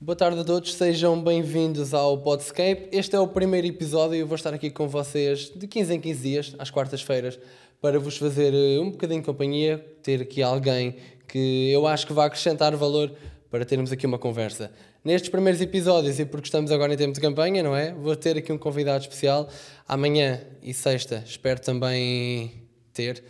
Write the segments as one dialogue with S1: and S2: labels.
S1: Boa tarde a todos, sejam bem-vindos ao Podscape. Este é o primeiro episódio e eu vou estar aqui com vocês de 15 em 15 dias, às quartas-feiras, para vos fazer um bocadinho de companhia, ter aqui alguém que eu acho que vai acrescentar valor para termos aqui uma conversa. Nestes primeiros episódios, e porque estamos agora em tempo de campanha, não é? Vou ter aqui um convidado especial. Amanhã e sexta espero também ter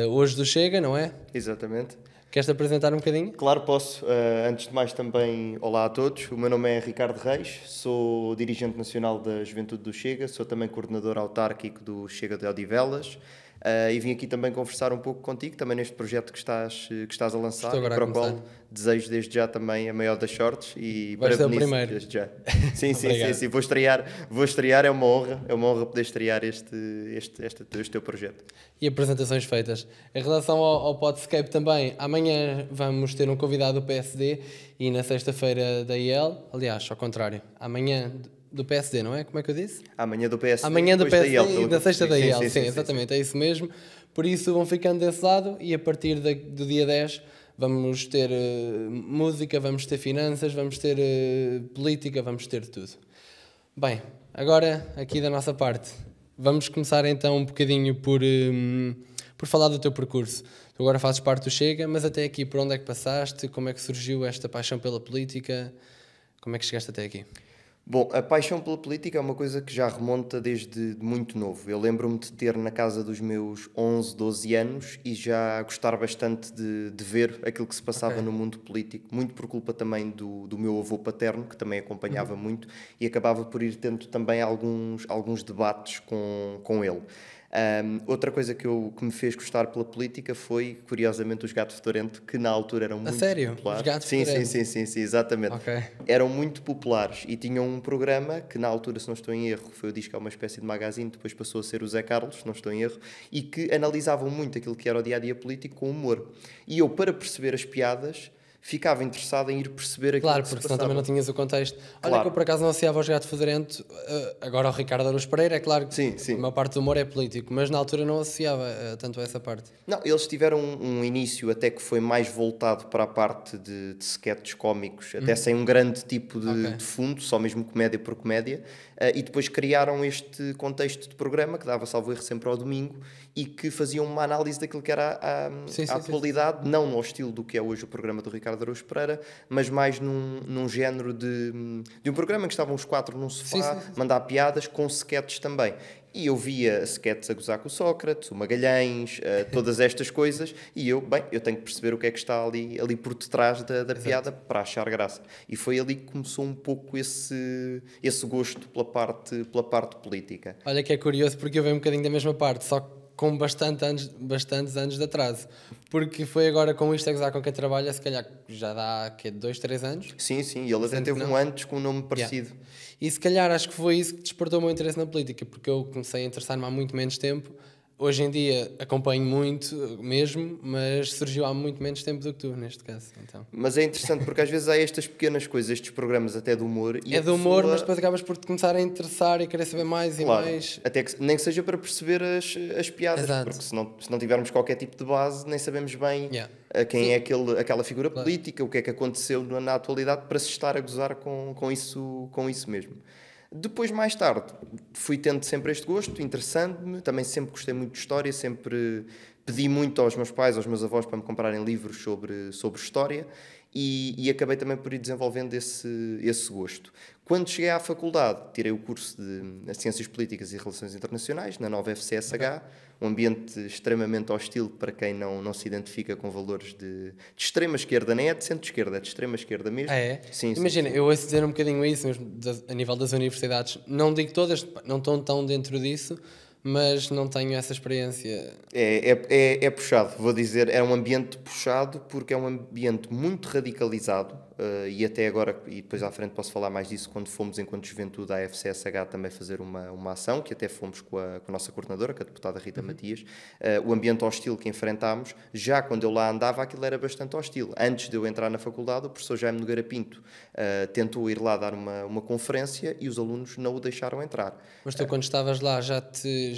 S1: hoje do Chega, não é?
S2: Exatamente.
S1: Queres-te apresentar um bocadinho?
S2: Claro, posso. Antes de mais, também, olá a todos. O meu nome é Ricardo Reis, sou dirigente nacional da Juventude do Chega, sou também coordenador autárquico do Chega de Odivelas e vim aqui também conversar um pouco contigo, também neste projeto que estás a lançar, e para o qual desejo desde já também a maior das sortes e parabenizo desde já. Sim, vou estrear, é uma honra poder estrear este teu projeto.
S1: E apresentações feitas. Em relação ao Podscape também, amanhã vamos ter um convidado do PSD e na sexta-feira da IEL, aliás, ao contrário, amanhã do PSD, não é? Como é que eu disse?
S2: Amanhã do PSD,
S1: amanhã do PSD
S2: da IEL,
S1: e na sexta da IEL, sim,
S2: exatamente.
S1: É isso mesmo. Por isso vão ficando desse lado e a partir do dia 10 vamos ter música, vamos ter finanças, vamos ter política, vamos ter tudo. Bem, agora aqui da nossa parte, vamos começar então um bocadinho por falar do teu percurso. Tu agora fazes parte do Chega, mas até aqui por onde é que passaste? Como é que surgiu esta paixão pela política? Como é que chegaste até aqui?
S2: Bom, a paixão pela política é uma coisa que já remonta desde muito novo. Eu lembro-me de ter na casa dos meus 11, 12 anos e já gostar bastante de ver aquilo que se passava no mundo político, muito por culpa também do meu avô paterno, que também acompanhava muito e acabava por ir tendo também alguns debates com ele. Outra coisa que me fez gostar pela política foi, curiosamente, os Gato Fedorento, que na altura eram muito populares.
S1: Os Gato Fedorento?
S2: Sim, exatamente.
S1: Okay.
S2: Eram muito populares e tinham um programa que na altura, se não estou em erro, foi o disco, é uma espécie de magazine, depois passou a ser o Zé Carlos, se não estou em erro, e que analisavam muito aquilo que era o dia-a-dia político com humor. E eu, para perceber as piadas, ficava interessado em ir perceber aquilo que se passava.
S1: Claro, porque senão também não tinhas o contexto. Olha,
S2: claro.
S1: que eu por acaso não associava aos Gato Fedorento, agora ao Ricardo Araújo Pereira, é claro que
S2: sim.
S1: a maior parte do humor é político, mas na altura não associava tanto a essa parte.
S2: Não, eles tiveram um início até que foi mais voltado para a parte de sketches cómicos, até sem um grande tipo de fundo, só mesmo comédia por comédia, e depois criaram este contexto de programa que dava, salvo erro, sempre ao domingo e que faziam uma análise daquilo que era a atualidade, não no estilo do que é hoje o programa do Ricardo Araújo Pereira, mas mais num género de um programa em que estavam os quatro num sofá, mandar piadas com sketches também. E eu via sketches a gozar com o Sócrates, o Magalhães, todas estas coisas, e eu tenho que perceber o que é que está ali por detrás da piada para achar graça. E foi ali que começou um pouco esse gosto pela parte política.
S1: Olha que é curioso porque eu venho um bocadinho da mesma parte, só que com bastantes anos de atraso. Porque foi agora com isto a gozar com quem trabalha, se calhar já dá 2, 3 anos.
S2: Sim, ele até teve um antes com um nome parecido.
S1: Yeah. E se calhar acho que foi isso que despertou o meu interesse na política, porque eu comecei a interessar-me há muito menos tempo. Hoje em dia acompanho muito mesmo, mas surgiu há muito menos tempo do que tu, neste caso. Então.
S2: Mas é interessante porque às vezes há estas pequenas coisas, estes programas até de humor. E
S1: é de humor, mas depois acabas por te começar a interessar e querer saber mais e mais.
S2: Até que nem que seja para perceber as piadas. Exato. Porque se não tivermos qualquer tipo de base, nem sabemos bem quem é aquela figura política, o que é que aconteceu na atualidade para se estar a gozar com isso mesmo. Depois, mais tarde, fui tendo sempre este gosto, interessando-me, também sempre gostei muito de história, sempre pedi muito aos meus pais, aos meus avós para me comprarem livros sobre história e acabei também por ir desenvolvendo esse gosto. Quando cheguei à faculdade, tirei o curso de Ciências Políticas e Relações Internacionais, na nova FCSH, um ambiente extremamente hostil para quem não se identifica com valores de extrema esquerda, nem é de centro-esquerda, é de extrema esquerda mesmo.
S1: É?
S2: Sim,
S1: imagina, eu ouço dizer um bocadinho isso, mesmo a nível das universidades, não digo todas, não estão tão dentro disso, mas não tenho essa experiência.
S2: É puxado, vou dizer, é um ambiente puxado porque é um ambiente muito radicalizado e até agora, e depois à frente posso falar mais disso, quando fomos enquanto juventude à FCSH também fazer uma ação, que até fomos com a nossa coordenadora, com a deputada Rita Matias, o ambiente hostil que enfrentámos, já quando eu lá andava aquilo era bastante hostil. Antes de eu entrar na faculdade, o professor Jaime Nogueira Pinto tentou ir lá dar uma conferência e os alunos não o deixaram entrar.
S1: Mas tu quando estavas lá já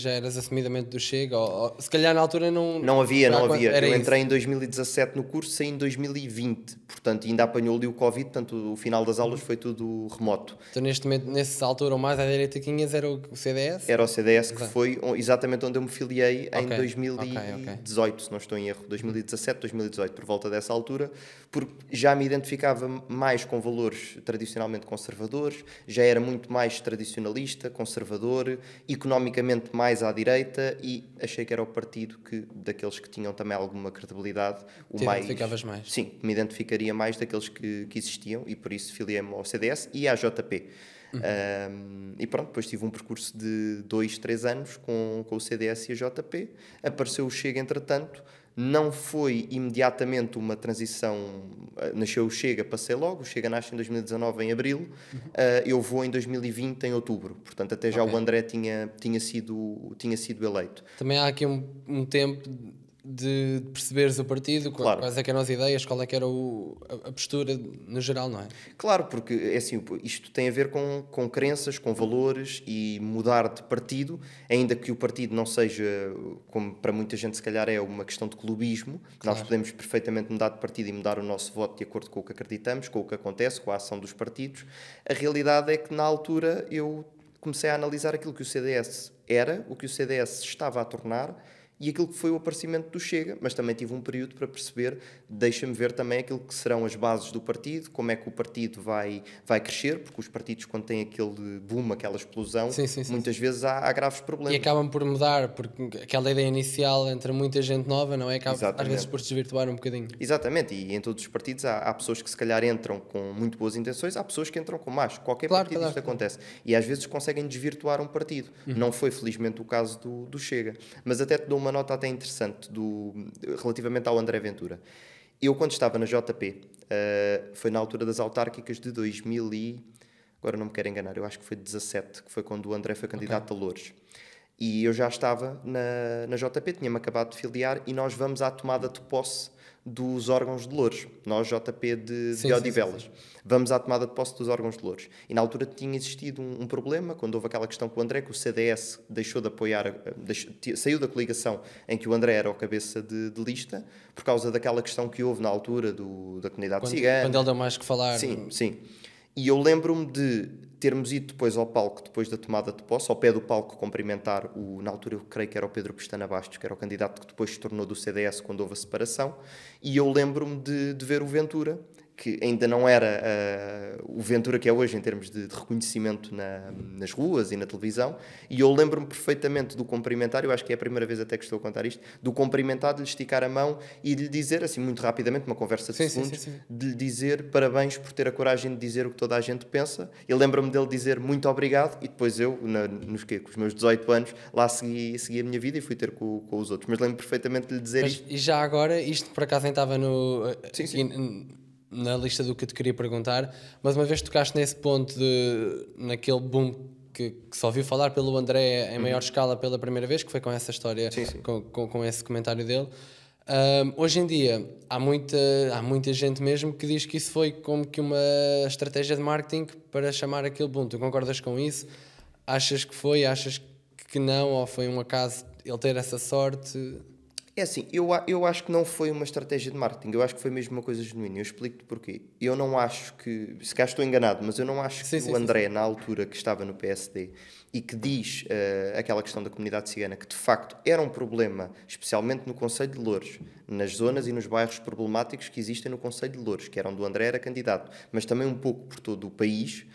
S1: eras assumidamente do Chega? Ou se calhar na altura
S2: não havia. Eu entrei em 2017 no curso, saí em 2020, portanto ainda apanhou ali o Covid, portanto o final das aulas foi tudo remoto.
S1: Então neste momento, nessa altura, o mais à direita que tinhas era o CDS?
S2: Era o CDS, que
S1: Exato.
S2: foi exatamente onde eu me filiei em
S1: Ok,
S2: 2018, se não estou em erro, 2017, 2018, por volta dessa altura, porque já me identificava mais com valores tradicionalmente conservadores, já era muito mais tradicionalista, conservador, economicamente mais à direita, e achei que era o partido que, daqueles que tinham também alguma credibilidade,
S1: Te identificavas mais?
S2: Sim, me identificaria mais daqueles que existiam, e por isso filiei-me ao CDS e à JP. E pronto, depois tive um percurso de 2, 3 anos com o CDS e a JP. Apareceu o Chega, entretanto. Não foi imediatamente uma transição. Nasceu o Chega, passei logo. O Chega nasce em 2019, em abril. Eu vou em 2020, em outubro. Portanto, até já o André tinha sido eleito.
S1: Também há aqui um tempo de perceberes o partido,
S2: Claro.
S1: quais é que eram as ideias, qual é que era a postura no geral, não é?
S2: Claro, porque é assim, isto tem a ver com crenças, com valores, e mudar de partido, ainda que o partido não seja, como para muita gente se calhar é uma questão de clubismo,
S1: Claro.
S2: Nós podemos perfeitamente mudar de partido e mudar o nosso voto de acordo com o que acreditamos, com o que acontece, com a ação dos partidos. A realidade é que na altura eu comecei a analisar aquilo que o CDS era, o que o CDS estava a tornar, e aquilo que foi o aparecimento do Chega, mas também tive um período para perceber, deixa-me ver também aquilo que serão as bases do partido, como é que o partido vai crescer, porque os partidos, quando têm aquele boom, aquela explosão, muitas vezes há graves problemas.
S1: E acabam por mudar, porque aquela ideia inicial entre muita gente nova, não é? Acaba às vezes por se desvirtuar um bocadinho.
S2: Exatamente, e em todos os partidos há pessoas que se calhar entram com muito boas intenções, há pessoas que entram com más. Qualquer partido isto acontece. E às vezes conseguem desvirtuar um partido. Não foi, felizmente, o caso do Chega. Mas até te dou uma nota até interessante relativamente ao André Ventura. Eu, quando estava na JP, foi na altura das autárquicas de 2000 e... Agora não me quero enganar, eu acho que foi 17, que foi quando o André foi candidato a Loures. E eu já estava na JP, tinha-me acabado de filiar, e nós vamos à tomada de posse dos órgãos de Loures. Nós, JP de Odivelas. Vamos à tomada de posse dos órgãos de Loures. E na altura tinha existido um problema, quando houve aquela questão com o André, que o CDS deixou de apoiar, saiu da coligação em que o André era o cabeça de lista, por causa daquela questão que houve na altura da comunidade cigana.
S1: Quando ele deu mais que falar.
S2: Sim. E eu lembro-me de termos ido depois ao palco, depois da tomada de posse, ao pé do palco, cumprimentar na altura eu creio que era o Pedro Pestana Bastos, que era o candidato que depois se tornou do CDS quando houve a separação, e eu lembro-me de ver o Ventura, que ainda não era o Ventura que é hoje em termos de reconhecimento nas ruas e na televisão, e eu lembro-me perfeitamente do cumprimentar, eu acho que é a primeira vez até que estou a contar isto, do cumprimentar, de lhe esticar a mão e de lhe dizer, assim muito rapidamente, uma conversa de segundos, de lhe dizer parabéns por ter a coragem de dizer o que toda a gente pensa. Eu lembro-me dele dizer muito obrigado, e depois eu, com os meus 18 anos, lá segui a minha vida e fui ter com os outros, mas lembro-me perfeitamente de lhe dizer isto.
S1: E já agora, isto por acaso nem estava na lista do que eu te queria perguntar, mas uma vez tocaste nesse ponto, naquele boom que só ouviu falar pelo André em maior escala pela primeira vez, que foi com essa história, com esse comentário dele. Hoje em dia há muita gente mesmo que diz que isso foi como que uma estratégia de marketing para chamar aquele boom. Tu concordas com isso? Achas que foi? Achas que não? Ou foi um acaso ele ter essa sorte?
S2: É assim, eu acho que não foi uma estratégia de marketing, eu acho que foi mesmo uma coisa genuína. Eu explico-te porquê. Eu não acho que, se cá estou enganado, mas eu não acho que o André, na altura que estava no PSD e que diz aquela questão da comunidade cigana, que de facto era um problema, especialmente no Concelho de Loures, nas zonas e nos bairros problemáticos que existem no Concelho de Loures, que era onde o André era candidato, mas também um pouco por todo o país.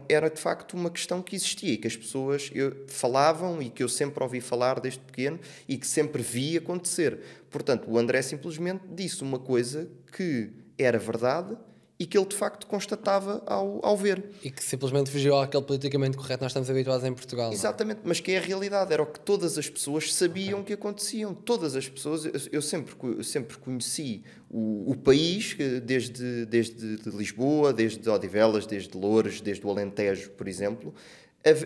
S2: Era de facto uma questão que existia e que as pessoas falavam e que eu sempre ouvi falar desde pequeno e que sempre vi acontecer. Portanto, o André simplesmente disse uma coisa que era verdade e que ele de facto constatava ao ver.
S1: E que simplesmente fugiu àquele politicamente correto que nós estamos habituados em Portugal.
S2: Exatamente, mas que é a realidade, era o que todas as pessoas sabiam que aconteciam. Todas as pessoas, eu sempre conheci o país, desde Lisboa, desde Odivelas, desde Loures, desde o Alentejo, por exemplo,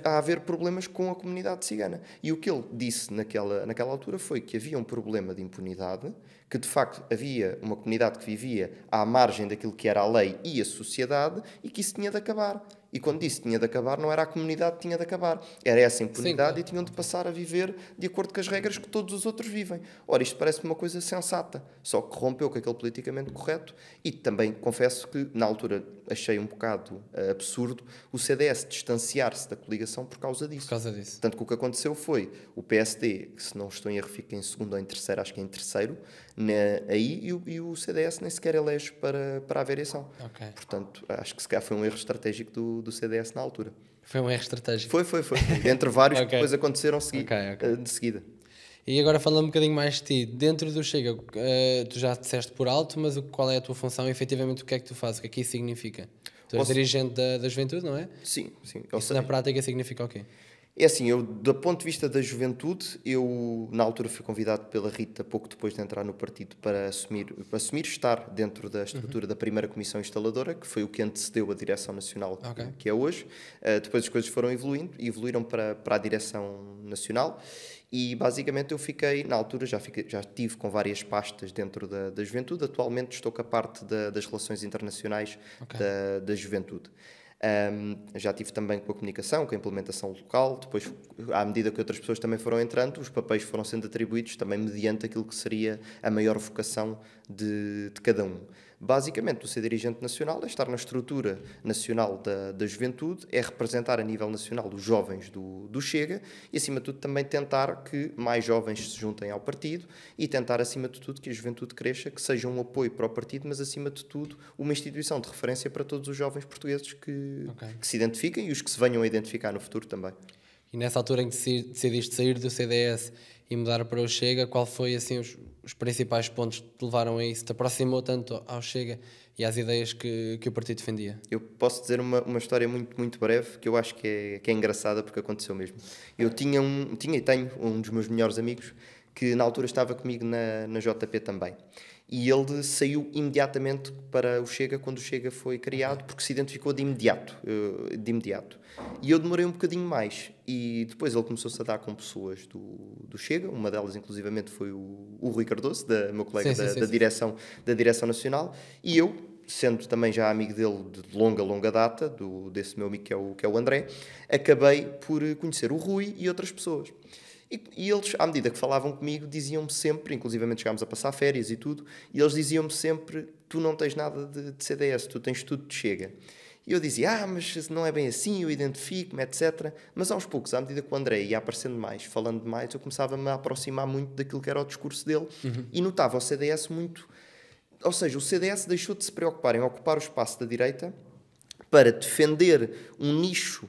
S2: a haver problemas com a comunidade cigana. E o que ele disse naquela altura foi que havia um problema de impunidade, que de facto havia uma comunidade que vivia à margem daquilo que era a lei e a sociedade e que isso tinha de acabar. E quando disse tinha de acabar, não era a comunidade que tinha de acabar. Era essa impunidade. Sim, claro. E tinham de passar a viver de acordo com as regras que todos os outros vivem. Ora, isto parece-me uma coisa sensata, só que rompeu com aquele politicamente correto e também confesso que, na altura, achei um bocado absurdo o CDS distanciar-se da coligação por causa disso.
S1: Por causa disso.
S2: Tanto que o que aconteceu foi o PSD, que se não estou em erro fica em segundo ou em terceiro, acho que é em terceiro, aí e o CDS nem sequer elege para a variação.
S1: Okay.
S2: Portanto, acho que se calhar foi um erro estratégico do CDS na altura.
S1: Foi um erro estratégico?
S2: Foi. Entre vários que depois aconteceram de seguida.
S1: E agora falando um bocadinho mais de ti, dentro do Chega, tu já disseste por alto, mas qual é a tua função e efetivamente o que é que tu fazes? O que é que isso significa? Tu és dirigente da juventude, não é?
S2: Sim.
S1: Isso na prática significa o quê?
S2: É assim, eu, do ponto de vista da juventude, eu na altura fui convidado pela Rita, pouco depois de entrar no partido, para assumir estar dentro da estrutura da primeira comissão instaladora, que foi o que antecedeu a direção nacional que é hoje. Depois as coisas foram evoluíram para a direção nacional e basicamente eu fiquei, na altura já estive com várias pastas dentro da juventude, atualmente estou com a parte das relações internacionais da juventude. Já tive também com a comunicação, com a implementação local, depois, à medida que outras pessoas também foram entrando, os papéis foram sendo atribuídos também mediante aquilo que seria a maior vocação de cada um. Basicamente, o ser dirigente nacional é estar na estrutura nacional da juventude, é representar a nível nacional os jovens do Chega e, acima de tudo, também tentar que mais jovens se juntem ao partido e tentar, acima de tudo, que a juventude cresça, que seja um apoio para o partido, mas, acima de tudo, uma instituição de referência para todos os jovens portugueses que se identifiquem e os que se venham a identificar no futuro também.
S1: E nessa altura em que decidiste sair do CDS e mudar para o Chega, qual foi assim os principais pontos que te levaram a isso? Te aproximou tanto ao Chega e às ideias que o partido defendia?
S2: Eu posso dizer uma história muito, muito breve, que eu acho que é engraçada porque aconteceu mesmo. Eu tinha e tenho um dos meus melhores amigos que na altura estava comigo na JP também. E ele saiu imediatamente para o Chega quando o Chega foi criado, porque se identificou de imediato. E eu demorei um bocadinho mais. E depois ele começou-se a dar com pessoas do Chega, uma delas inclusivamente foi o Rui Cardoso, meu colega da direção nacional, e eu, sendo também já amigo dele de longa data, desse meu amigo que é o André, acabei por conhecer o Rui e outras pessoas. E eles, à medida que falavam comigo, diziam-me sempre, inclusivamente chegámos a passar férias e tudo, e eles diziam-me sempre: tu não tens nada de CDS, tu tens tudo de Chega. E eu dizia: mas não é bem assim, eu identifico-me, etc. Mas aos poucos, à medida que o André ia aparecendo mais, falando mais, eu começava-me a aproximar muito daquilo que era o discurso dele e notava o CDS muito... Ou seja, o CDS deixou de se preocupar em ocupar o espaço da direita para defender um nicho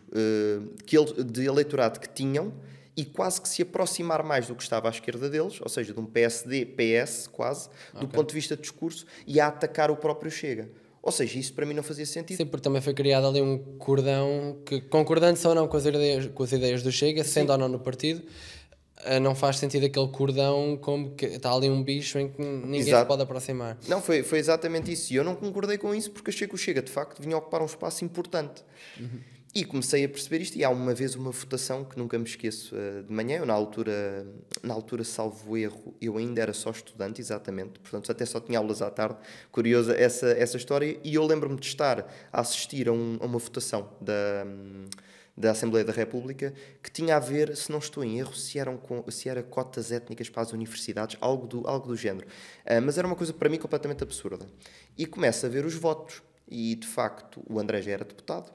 S2: de eleitorado que tinham e quase que se aproximar mais do que estava à esquerda deles, ou seja, de um PSD-PS quase, do ponto de vista de discurso, e a atacar o próprio Chega. Ou seja, isso para mim não fazia sentido.
S1: Sim, porque também foi criado ali um cordão que, concordando ou não com as ideias do Chega, sendo ou não no partido, não faz sentido aquele cordão como que está ali um bicho em que ninguém se pode aproximar.
S2: Não, foi exatamente isso. E eu não concordei com isso porque achei que o Chega, de facto, vinha ocupar um espaço importante. E comecei a perceber isto, e há uma vez uma votação que nunca me esqueço de manhã, eu na altura, salvo erro, eu ainda era só estudante, exatamente, portanto até só tinha aulas à tarde, curiosa essa história, e eu lembro-me de estar a assistir a uma votação da Assembleia da República, que tinha a ver, se não estou em erro, se era cotas étnicas para as universidades, algo do género, mas era uma coisa para mim completamente absurda. E começo a ver os votos, e de facto o André já era deputado,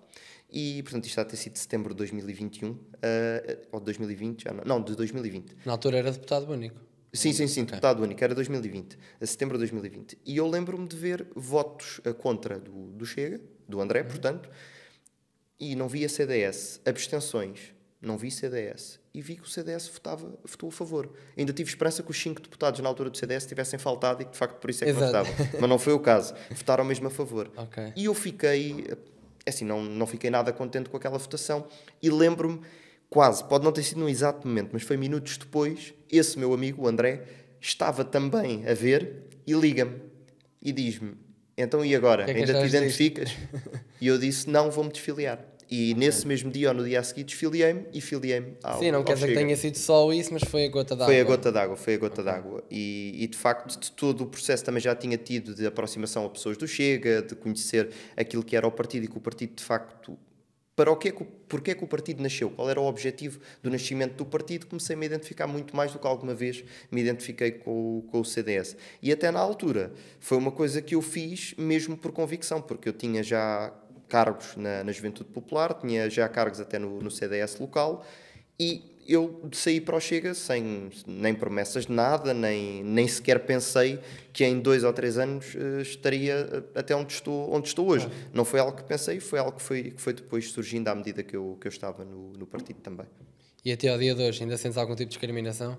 S2: e, portanto, isto está a ter sido de setembro de 2021, ou de 2020, de 2020.
S1: Na altura era deputado único?
S2: Sim, deputado único, era 2020, setembro de 2020. E eu lembro-me de ver votos contra do Chega, do André, portanto, e não via CDS, abstenções, não vi CDS, e vi que o CDS votou a favor. Ainda tive esperança que os 5 deputados na altura do CDS tivessem faltado e que, de facto, por isso é que não votavam. Mas não foi o caso, votaram mesmo a favor. E eu fiquei... Assim, não fiquei nada contente com aquela votação e lembro-me, quase, pode não ter sido no exato momento, mas foi minutos depois, esse meu amigo, o André, estava também a ver e liga-me e diz-me: então e agora? Ainda te identificas? E eu disse: não, vou-me desfiliar. E nesse mesmo dia ou no dia a seguir desfiliei-me e filiei-me ao
S1: Sim, não quer dizer que tenha sido só isso, mas foi a gota d'água.
S2: Foi a gota d'água. E de facto, de todo o processo também já tinha tido de aproximação a pessoas do Chega, de conhecer aquilo que era o partido e que o partido de facto... Porquê que o partido nasceu? Qual era o objetivo do nascimento do partido? Comecei-me a identificar muito mais do que alguma vez me identifiquei com o CDS. E até na altura foi uma coisa que eu fiz mesmo por convicção, porque eu tinha já cargos na Juventude Popular, tinha já cargos até no CDS local, e eu saí para o Chega sem nem promessas de nada, nem sequer pensei que em 2 ou 3 anos estaria até onde estou hoje. Não foi algo que pensei, foi algo que foi depois surgindo à medida que eu estava no partido também.
S1: E até ao dia de hoje, ainda sentes algum tipo de discriminação?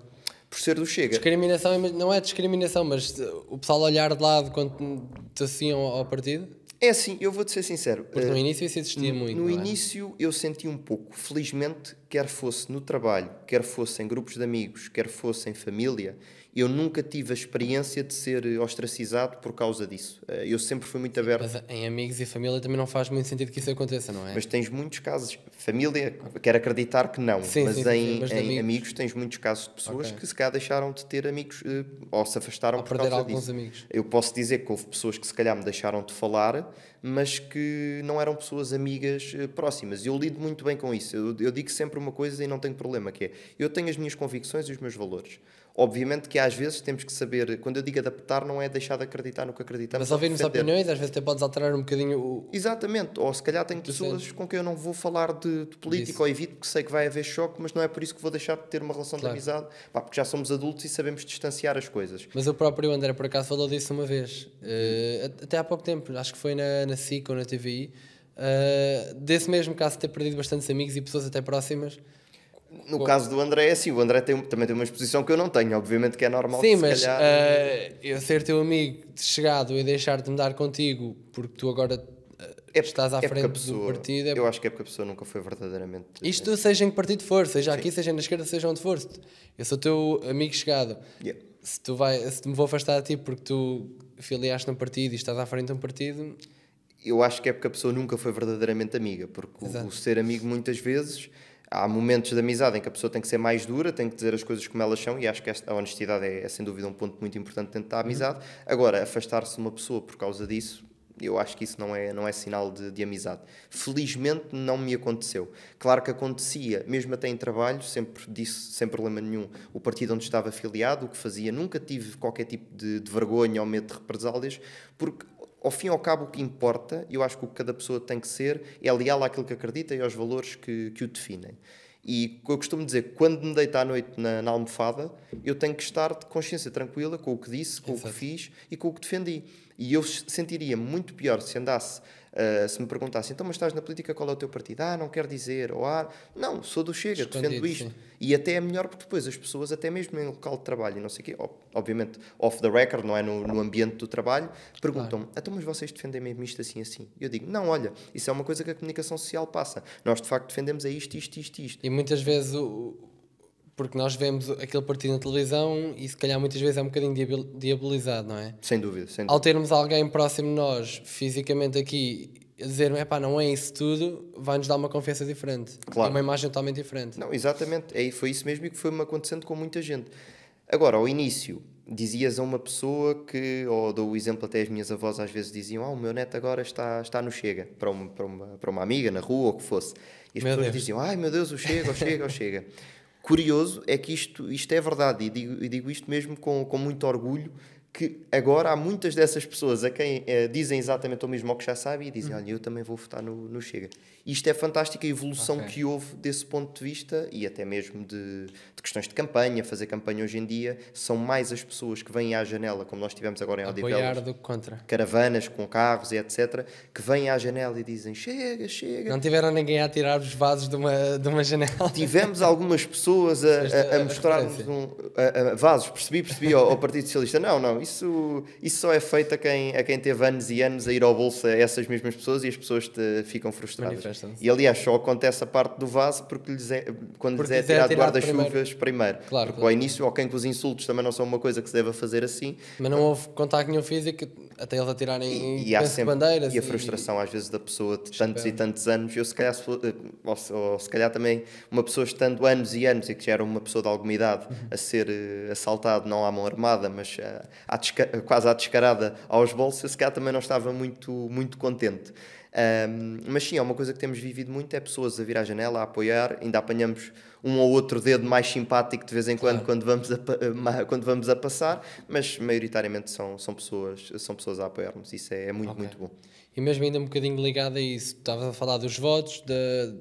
S2: Por ser do Chega.
S1: Discriminação, não é discriminação, mas o pessoal olhar de lado quando te associam ao partido?
S2: É assim, eu vou-te ser sincero.
S1: Porque no início isso existia muito.
S2: No início eu senti um pouco. Felizmente, quer fosse no trabalho, quer fosse em grupos de amigos, quer fosse em família, eu nunca tive a experiência de ser ostracizado por causa disso. Eu sempre fui muito aberto.
S1: Mas em amigos e família também não faz muito sentido que isso aconteça, não é?
S2: Mas tens muitos casos. Família, quero acreditar que não.
S1: Sim,
S2: mas
S1: sim,
S2: em amigos tens muitos casos de pessoas que se calhar deixaram de ter amigos ou se afastaram por causa disso.
S1: Amigos.
S2: Eu posso dizer que houve pessoas que se calhar me deixaram de falar, mas que não eram pessoas amigas próximas. E eu lido muito bem com isso. Eu digo sempre uma coisa e não tenho problema, que é, eu tenho as minhas convicções e os meus valores. Obviamente que às vezes temos que saber, quando eu digo adaptar, não é deixar de acreditar no que acreditamos.
S1: Mas ouvirmos opiniões, às vezes até podes alterar um bocadinho o...
S2: Exatamente, ou se calhar tenho pessoas com quem eu não vou falar de política ou evito, porque sei que vai haver choque, mas não é por isso que vou deixar de ter uma relação de amizade, porque já somos adultos e sabemos distanciar as coisas.
S1: Mas o próprio André, por acaso, falou disso uma vez, até há pouco tempo, acho que foi na SIC ou na TVI, desse mesmo caso de ter perdido bastantes amigos e pessoas até próximas.
S2: No caso do André, é assim, o André também tem uma exposição que eu não tenho, obviamente que é normal.
S1: Sim, mas calhar... eu ser teu amigo chegado e deixar-te mudar contigo porque tu agora estás à frente do partido...
S2: Eu acho que é porque a pessoa nunca foi verdadeiramente...
S1: Isto seja em que partido for, seja aqui, seja na esquerda, seja onde for. Eu sou teu amigo chegado.
S2: Yeah.
S1: Se me vou afastar de ti porque tu filiaste num partido e estás à frente de um partido...
S2: Eu acho que é porque a pessoa nunca foi verdadeiramente amiga, porque o ser amigo muitas vezes... Há momentos de amizade em que a pessoa tem que ser mais dura, tem que dizer as coisas como elas são, e acho que a honestidade é sem dúvida um ponto muito importante dentro da amizade. Agora, afastar-se de uma pessoa por causa disso, eu acho que isso não é sinal de amizade. Felizmente não me aconteceu. Claro que acontecia, mesmo até em trabalho, sempre disse, sem problema nenhum, o partido onde estava afiliado, o que fazia, nunca tive qualquer tipo de vergonha ou medo de represálias, porque... Ao fim e ao cabo, o que importa, eu acho que o que cada pessoa tem que ser é leal àquilo que acredita e aos valores que o definem. E eu costumo dizer que quando me deito à noite na almofada, eu tenho que estar de consciência tranquila com o que disse, com o que fiz e com o que defendi. E eu sentiria muito pior se andasse, se me perguntassem, então, mas estás na política, qual é o teu partido? Não quero dizer, ou não, sou do Chega, defendo isto. Sim. E até é melhor porque depois as pessoas, até mesmo em local de trabalho e não sei o quê, obviamente off the record, não é no ambiente do trabalho, perguntam-me, então, mas vocês defendem mesmo isto assim, assim? Eu digo, não, olha, isso é uma coisa que a comunicação social passa. Nós, de facto, defendemos isto.
S1: E muitas vezes, porque nós vemos aquele partido na televisão e se calhar muitas vezes é um bocadinho diabolizado, não é?
S2: Sem dúvida.
S1: Ao termos alguém próximo de nós, fisicamente aqui, a dizer-me, não é isso tudo, vai-nos dar uma confiança diferente. Claro. É uma imagem totalmente diferente.
S2: Não, exatamente. Foi isso mesmo e que foi-me acontecendo com muita gente. Agora, ao início, dizias a uma pessoa que, ou dou o exemplo, até as minhas avós às vezes diziam, o meu neto agora está no Chega, para uma amiga na rua ou o que fosse. E as pessoas diziam, meu Deus, o Chega. Curioso é que isto é verdade, e digo isto mesmo com muito orgulho, que agora há muitas dessas pessoas a quem dizem exatamente o mesmo ao que já sabem e dizem, olha, eu também vou votar no Chega. Isto é fantástica a evolução que houve desse ponto de vista e até mesmo de questões de campanha, fazer campanha hoje em dia, são mais as pessoas que vêm à janela, como nós tivemos agora em Odivelas,
S1: do que contra.
S2: Caravanas com carros e etc, que vêm à janela e dizem, chega.
S1: Não tiveram ninguém a tirar os vasos de uma janela?
S2: Tivemos algumas pessoas a mostrar-nos vasos, percebi ao Partido Socialista, não, isso só é feito a quem teve anos e anos a ir ao bolso a essas mesmas pessoas e as pessoas ficam frustradas. E aliás, só acontece a parte do vaso porque quando lhes é tirado guarda-chuvas primeiro. Claro, porque ao início, quem com os insultos também não são uma coisa que se deve fazer assim.
S1: Mas não houve contacto nenhum físico? até eles atirarem
S2: e há sempre,
S1: bandeiras.
S2: E a frustração às vezes da pessoa de tantos e tantos anos, eu se calhar, ou se calhar também uma pessoa estando anos e anos e que já era uma pessoa de alguma idade a ser assaltado, não à mão armada, mas quase à descarada aos bolsos, eu se calhar também não estava muito contente. Mas sim, é uma coisa que temos vivido muito, é pessoas a vir à janela, a apoiar, ainda apanhamos um ou outro dedo mais simpático de vez em quando, quando vamos a passar, mas maioritariamente são pessoas a apoiar-nos, isso é muito bom.
S1: E mesmo ainda um bocadinho ligado a isso, estavas a falar dos votos, de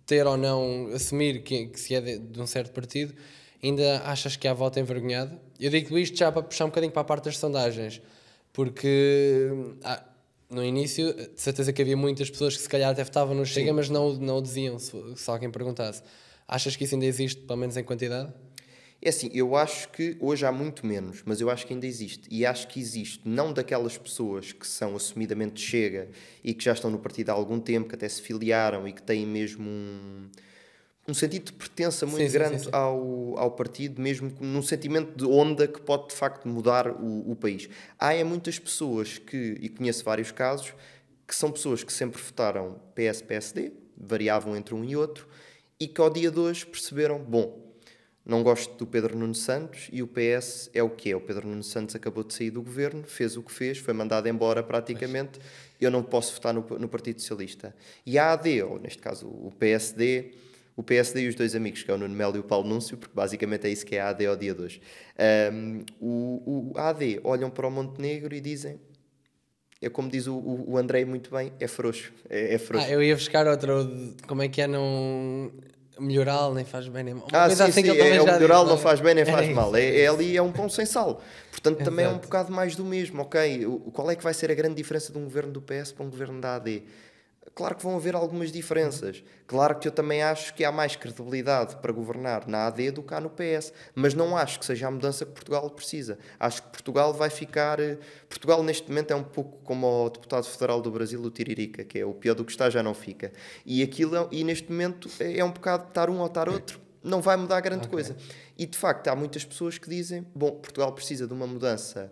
S1: ter ou não, assumir que se é de um certo partido, ainda achas que há voto envergonhado? Eu digo isto já para puxar um bocadinho para a parte das sondagens, porque no início, de certeza que havia muitas pessoas que se calhar até votavam no Chega, mas não o diziam, se alguém perguntasse. Achas que isso ainda existe, pelo menos em quantidade?
S2: É assim, eu acho que hoje há muito menos, mas eu acho que ainda existe. E acho que existe não daquelas pessoas que são assumidamente Chega e que já estão no partido há algum tempo, que até se filiaram e que têm mesmo um sentido de pertença muito grande ao partido, mesmo num sentimento de onda que pode de facto mudar o país. Há muitas pessoas e conheço vários casos, que são pessoas que sempre votaram PS-PSD, variavam entre um e outro, e que ao dia de hoje perceberam, bom, não gosto do Pedro Nuno Santos e o PS é o que é. O Pedro Nuno Santos acabou de sair do governo, fez o que fez, foi mandado embora praticamente, eu não posso votar no Partido Socialista. E a AD, ou neste caso o PSD e os dois amigos, que é o Nuno Melo e o Paulo Núncio, porque basicamente é isso que é a AD ao dia de hoje. A AD olham para o Montenegro e dizem, é como diz o Andrei muito bem, é frouxo. É frouxo.
S1: Eu ia buscar outra, como é que é, não... melhoral nem faz bem nem mal.
S2: Sim, assim o melhoral não faz bem nem faz mal. Ali é um pão sem sal. Portanto, também é um bocado mais do mesmo. Ok, qual é que vai ser a grande diferença de um governo do PS para um governo da AD? Claro que vão haver algumas diferenças. Claro que eu também acho que há mais credibilidade para governar na AD do que há no PS. Mas não acho que seja a mudança que Portugal precisa. Acho que Portugal vai ficar... Portugal, neste momento, é um pouco como o deputado federal do Brasil, o Tiririca, que é o pior do que está, já não fica. E neste momento, é um bocado estar um ou estar outro. Não vai mudar grande coisa. E, de facto, há muitas pessoas que dizem, bom, Portugal precisa de uma mudança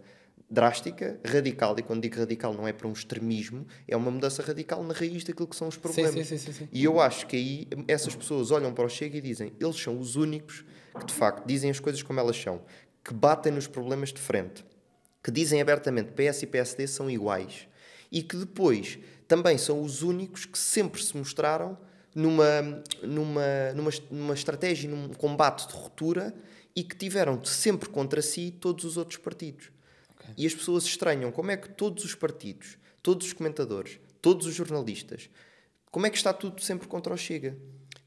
S2: drástica, radical, e quando digo radical não é para um extremismo, é uma mudança radical na raiz daquilo que são os problemas.
S1: Sim.
S2: E eu acho que aí essas pessoas olham para o Chega e dizem, eles são os únicos que de facto dizem as coisas como elas são, que batem nos problemas de frente, que dizem abertamente PS e PSD são iguais, e que depois também são os únicos que sempre se mostraram numa estratégia, num combate de ruptura, e que tiveram sempre contra si todos os outros partidos. E as pessoas estranham como é que todos os partidos, todos os comentadores, todos os jornalistas, como é que está tudo sempre contra o Chega?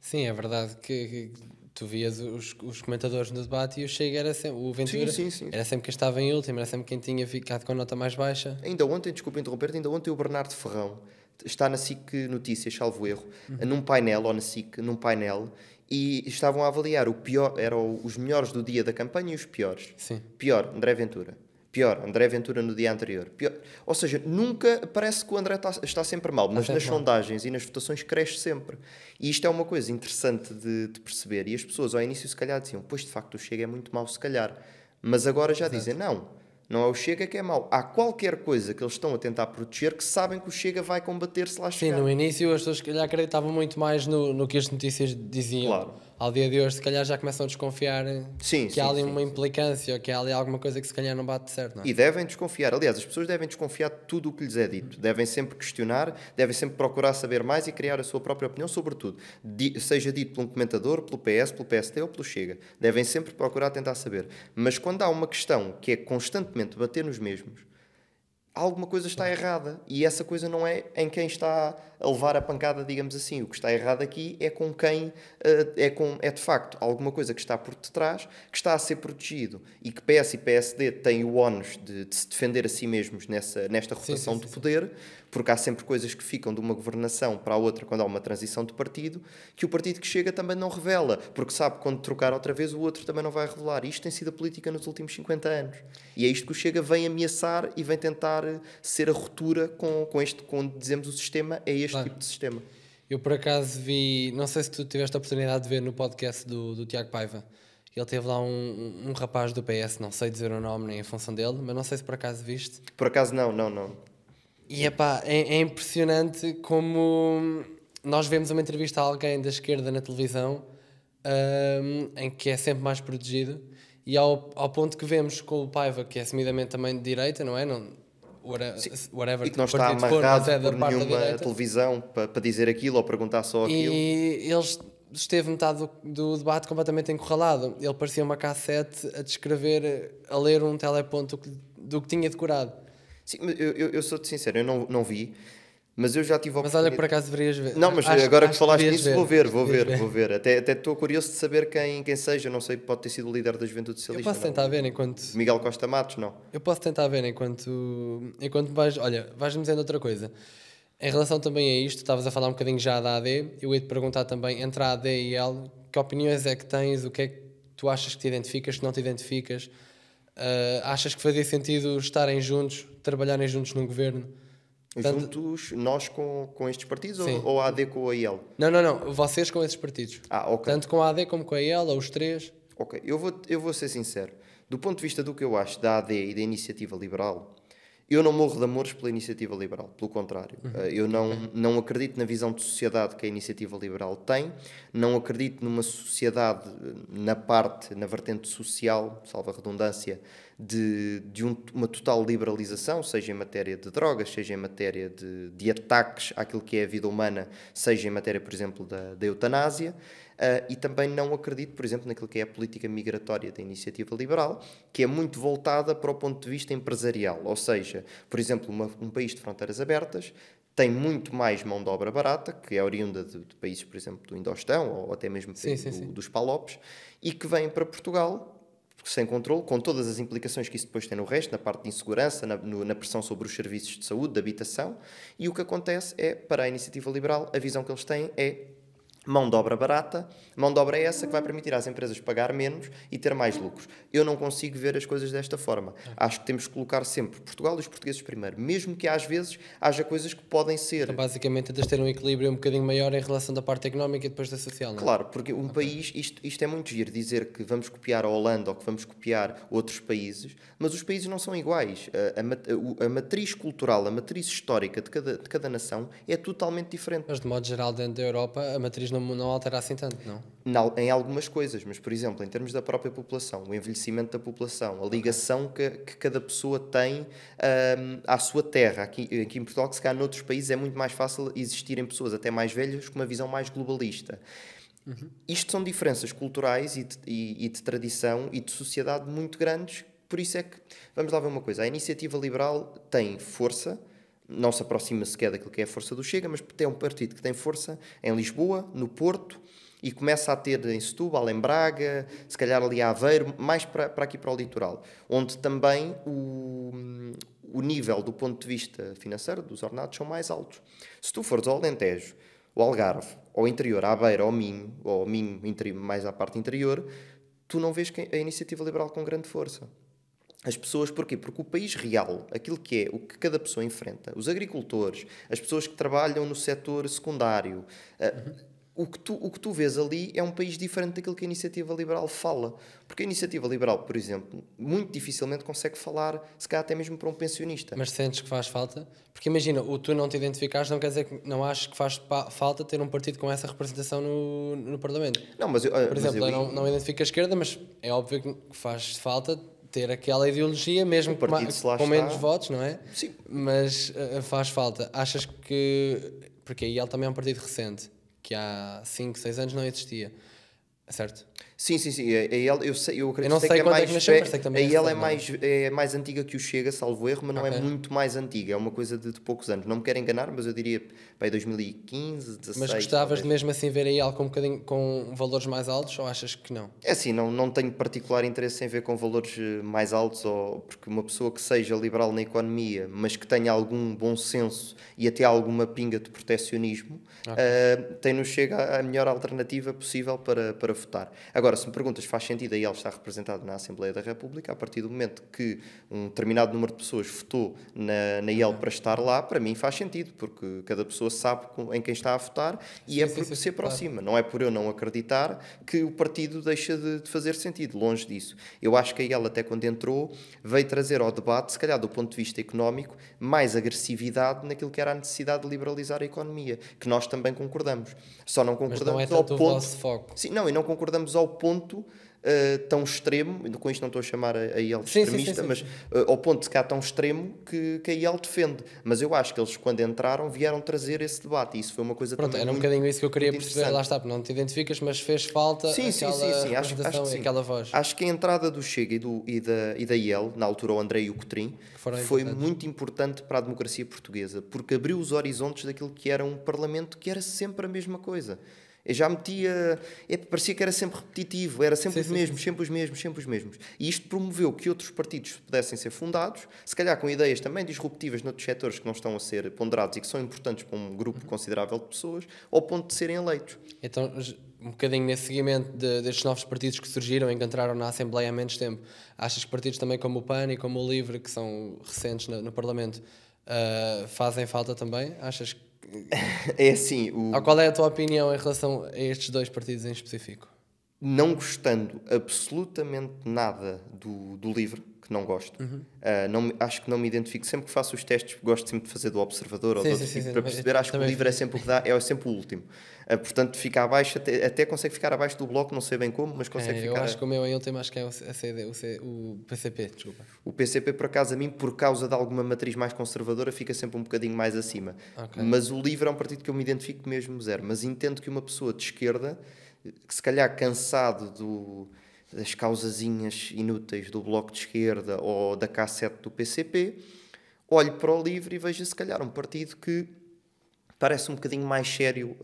S1: Sim, é verdade que tu vias os comentadores no debate e o Chega era sempre, o Ventura
S2: sim.
S1: era sempre quem estava em último, era sempre quem tinha ficado com a nota mais baixa.
S2: Ainda ontem, desculpa interromper, o Bernardo Ferrão está na SIC Notícias, salvo erro, num painel, ou na SIC, num painel, e estavam a avaliar o pior, eram os melhores do dia da campanha e os piores.
S1: Sim.
S2: Pior, André Ventura. Pior, André Ventura no dia anterior. Pior. Ou seja, nunca parece que o André está sempre mal, mas nas sondagens e nas votações cresce sempre. E isto é uma coisa interessante de perceber. E as pessoas ao início se calhar diziam, pois de facto o Chega é muito mau se calhar. Mas agora já dizem, não é o Chega que é mau. Há qualquer coisa que eles estão a tentar proteger que sabem que o Chega vai combater se lá chegar.
S1: Sim, no início as pessoas se calhar acreditavam muito mais no que as notícias diziam.
S2: Claro.
S1: Ao dia de hoje se calhar já começam a desconfiar que há ali uma implicância, ou que há ali alguma coisa que se calhar não bate certo. Não é?
S2: E devem desconfiar. Aliás, as pessoas devem desconfiar de tudo o que lhes é dito. Devem sempre questionar, devem sempre procurar saber mais e criar a sua própria opinião sobre tudo. Seja dito por um comentador, pelo PS, pelo PSD ou pelo Chega. Devem sempre procurar tentar saber. Mas quando há uma questão que é constantemente bater nos mesmos, alguma coisa está errada. E essa coisa não é em quem está a levar a pancada, digamos assim. O que está errado aqui é com quem é de facto alguma coisa que está por detrás, que está a ser protegido, e que PS e PSD têm o ónus de se defender a si mesmos nesta rotação de poder, porque há sempre coisas que ficam de uma governação para a outra quando há uma transição de partido, que o partido que chega também não revela, porque sabe que quando trocar outra vez o outro também não vai revelar. E isto tem sido a política nos últimos 50 anos. E é isto que o Chega vem ameaçar e vem tentar ser a ruptura com este, quando dizemos o sistema, é este tipo de sistema.
S1: Eu por acaso vi, não sei se tu tiveste a oportunidade de ver no podcast do Tiago Paiva, ele teve lá um rapaz do PS, não sei dizer o nome nem a função dele, mas não sei se por acaso viste.
S2: Por acaso não.
S1: E epá, é impressionante como nós vemos uma entrevista a alguém da esquerda na televisão, em que é sempre mais protegido, e ao ponto que vemos com o Paiva, que é assumidamente também de direita, não é? Não, whatever,
S2: E que não está
S1: partido for,
S2: amarrado
S1: mas é da
S2: por
S1: parte da
S2: nenhuma
S1: direita.
S2: televisão para dizer aquilo ou perguntar só aquilo.
S1: E ele esteve metade do debate completamente encurralado. Ele parecia uma cassete a descrever, a ler um teleponto do que tinha decorado.
S2: Sim, mas eu sou-te sincero, eu não vi, mas eu já tive a
S1: Mas olha,
S2: oportunidade.
S1: por acaso deverias ver.
S2: Não, mas agora que falaste
S1: devias
S2: nisso, vou
S1: Devias
S2: ver. Até estou curioso de saber quem seja. Não sei, pode ter sido o líder da Juventude
S1: Eu
S2: Socialista.
S1: posso tentar ver enquanto...
S2: Miguel Costa Matos, não.
S1: Eu posso tentar ver enquanto vais... Olha, vais-me dizendo outra coisa. Em relação também a isto, estavas a falar um bocadinho já da AD, eu ia-te perguntar também, entre a AD e L, que opiniões é que tens, o que é que tu achas que te identificas, que não te identificas? Achas que fazia sentido estarem juntos, trabalharem juntos num governo?
S2: Juntos, nós com estes partidos
S1: Sim.
S2: ou a AD com a IL?
S1: Não, vocês com esses partidos.
S2: Ok.
S1: Tanto com a AD como com a IL, ou os três.
S2: Ok, eu vou ser sincero. Do ponto de vista do que eu acho da AD e da Iniciativa Liberal, eu não morro de amores pela Iniciativa Liberal, pelo contrário. Eu não acredito na visão de sociedade que a Iniciativa Liberal tem, não acredito numa sociedade na vertente social, salvo a redundância, de uma total liberalização, seja em matéria de drogas, seja em matéria de ataques àquilo que é a vida humana, seja em matéria, por exemplo, da eutanásia. E também não acredito, por exemplo, naquilo que é a política migratória da Iniciativa Liberal, que é muito voltada para o ponto de vista empresarial. Ou seja, por exemplo, um país de fronteiras abertas tem muito mais mão de obra barata, que é oriunda de países, por exemplo, do Indostão ou até mesmo dos Palopes, e que vem para Portugal sem controle, com todas as implicações que isso depois tem no resto, na parte de insegurança, na pressão sobre os serviços de saúde, de habitação. E o que acontece é, para a Iniciativa Liberal, a visão que eles têm é mão de obra barata, mão de obra é essa que vai permitir às empresas pagar menos e ter mais lucros. Eu não consigo ver as coisas desta forma. Acho que temos que colocar sempre Portugal e os portugueses primeiro, mesmo que às vezes haja coisas que podem ser...
S1: Então, basicamente, tens de ter um equilíbrio um bocadinho maior em relação da parte económica e depois da social, não é?
S2: Claro, porque um país, isto é muito giro, dizer que vamos copiar a Holanda ou que vamos copiar outros países, mas os países não são iguais. A matriz cultural, a matriz histórica de cada nação é totalmente diferente.
S1: Mas, de modo geral, dentro da Europa, a matriz não altera assim tanto, não?
S2: Em algumas coisas, mas, por exemplo, em termos da própria população, o envelhecimento da população, a ligação que cada pessoa tem à sua terra. Aqui em Portugal, que se calhar noutros países é muito mais fácil existirem pessoas até mais velhas com uma visão mais globalista. Isto são diferenças culturais e de tradição e de sociedade muito grandes. Por isso é que, vamos lá ver uma coisa, a Iniciativa Liberal tem força, não se aproxima sequer daquilo que é a força do Chega, mas tem um partido que tem força em Lisboa, no Porto, e começa a ter em Setúbal, em Braga, se calhar ali a Aveiro, mais para aqui para o litoral, onde também o nível do ponto de vista financeiro dos ordenados são mais altos. Se tu fores ao Alentejo, ao Algarve, ao interior, à Beira, ao Minho mais à parte interior, tu não vês a Iniciativa Liberal com grande força. As pessoas, porquê? Porque o país real, aquilo que é, o que cada pessoa enfrenta, os agricultores, as pessoas que trabalham no setor secundário, o que tu vês ali é um país diferente daquilo que a Iniciativa Liberal fala. Porque a Iniciativa Liberal, por exemplo, muito dificilmente consegue falar, se calhar até mesmo para um pensionista.
S1: Mas sentes que faz falta? Porque imagina, o tu não te identificares não quer dizer que não achas que faz falta ter um partido com essa representação no Parlamento.
S2: Não, mas
S1: por exemplo, eu não identifico a esquerda, mas é óbvio que faz falta ter aquela ideologia, mesmo com menos votos, não é?
S2: Sim.
S1: Mas faz falta. Achas que... Porque aí ele também é um partido recente, que há 5, 6 anos não existia, certo?
S2: Sim. Eu acredito
S1: não sei
S2: que é
S1: quando
S2: mais...
S1: é que nasceu, mas sei que também
S2: é mais antiga que o Chega, salvo erro, mas não é muito mais antiga. É uma coisa de poucos anos. Não me quero enganar, mas eu diria 2015, 16...
S1: Mas gostavas de mesmo assim ver aí algo com valores mais altos, ou achas que não?
S2: É assim, não tenho particular interesse em ver com valores mais altos, porque uma pessoa que seja liberal na economia, mas que tenha algum bom senso e até alguma pinga de proteccionismo, tem no Chega a melhor alternativa possível para votar. Agora, Agora, se me perguntas, faz sentido a IEL estar representado na Assembleia da República, a partir do momento que um determinado número de pessoas votou na IEL para estar lá, para mim faz sentido, porque cada pessoa sabe em quem está a votar e é porque se aproxima. Não é por eu não acreditar que o partido deixa de fazer sentido, longe disso. Eu acho que a IEL, até quando entrou, veio trazer ao debate, se calhar do ponto de vista económico, mais agressividade naquilo que era a necessidade de liberalizar a economia, que nós também concordamos. Só não concordamos
S1: mas não é tanto
S2: ao ponto...
S1: o vosso foco.
S2: Sim, não, e não concordamos ao ponto tão extremo, com isto não estou a chamar a IEL de extremista, mas ao ponto de ficar tão extremo que a IEL defende. Mas eu acho que eles, quando entraram, vieram trazer esse debate, e isso foi uma coisa
S1: Pronto,
S2: também
S1: era um bocadinho isso que eu queria perceber, lá está, não te identificas, mas fez falta aquela representação e aquela voz.
S2: Acho que a entrada do Chega e da IEL, na altura o André e o Cotrim, foi muito importante para a democracia portuguesa, porque abriu os horizontes daquilo que era um parlamento que era sempre a mesma coisa. Eu já metia... parecia que era sempre repetitivo, era sempre sempre os mesmos. E isto promoveu que outros partidos pudessem ser fundados, se calhar com ideias também disruptivas noutros setores que não estão a ser ponderados e que são importantes para um grupo considerável de pessoas, ao ponto de serem eleitos.
S1: Então, um bocadinho nesse seguimento destes novos partidos que surgiram e que entraram na Assembleia há menos tempo, achas que partidos também como o PAN e como o LIVRE, que são recentes no Parlamento, fazem falta também? Achas que...
S2: É assim...
S1: Qual é a tua opinião em relação a estes dois partidos em específico?
S2: Não gostando absolutamente nada do LIVRE, que não gosto, acho que não me identifico. Sempre que faço os testes, gosto sempre de fazer do Observador ou do outro tipo, para perceber. Acho que o LIVRE é sempre o que dá, é sempre o último. Portanto, fica abaixo, até consegue ficar abaixo do Bloco, não sei bem como, mas consegue ficar...
S1: Eu acho que o meu em último acho que é o PCP, desculpa.
S2: O PCP, por acaso, a mim, por causa de alguma matriz mais conservadora, fica sempre um bocadinho mais acima. Mas o LIVRE é um partido que eu me identifico mesmo zero. Mas entendo que uma pessoa de esquerda, que se calhar cansado das causazinhas inúteis do Bloco de Esquerda ou da K7 do PCP, olhe para o LIVRE e veja se calhar um partido que parece um bocadinho mais sério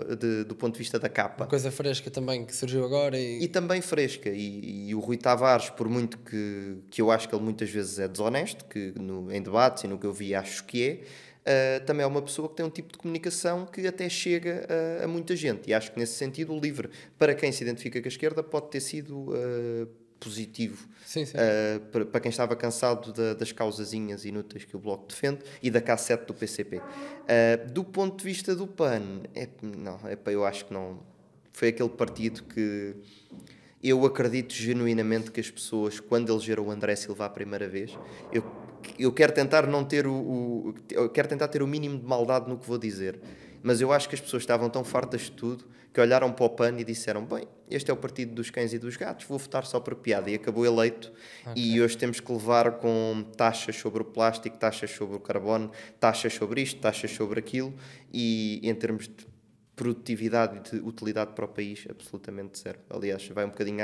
S2: do ponto de vista da capa.
S1: Uma coisa fresca também, que surgiu agora. E
S2: também fresca. E o Rui Tavares, por muito que eu acho que ele muitas vezes é desonesto, que em debates e no que eu vi acho que também é uma pessoa que tem um tipo de comunicação que até chega a muita gente. E acho que nesse sentido o LIVRE, para quem se identifica com a esquerda, pode ter sido positivo. Para quem estava cansado das causazinhas inúteis que o Bloco defende e da K7 do PCP. Do ponto de vista do PAN, eu acho que não. Foi aquele partido que eu acredito genuinamente que as pessoas, quando elegeram o André Silva a primeira vez, eu quero tentar não ter eu quero tentar ter o mínimo de maldade no que vou dizer, mas eu acho que as pessoas estavam tão fartas de tudo que olharam para o PAN e disseram, bem, este é o partido dos cães e dos gatos, vou votar só por piada, e acabou eleito. E hoje temos que levar com taxas sobre o plástico, taxas sobre o carbono, taxas sobre isto, taxas sobre aquilo, e em termos de produtividade e de utilidade para o país, absolutamente zero. Aliás, vai um bocadinho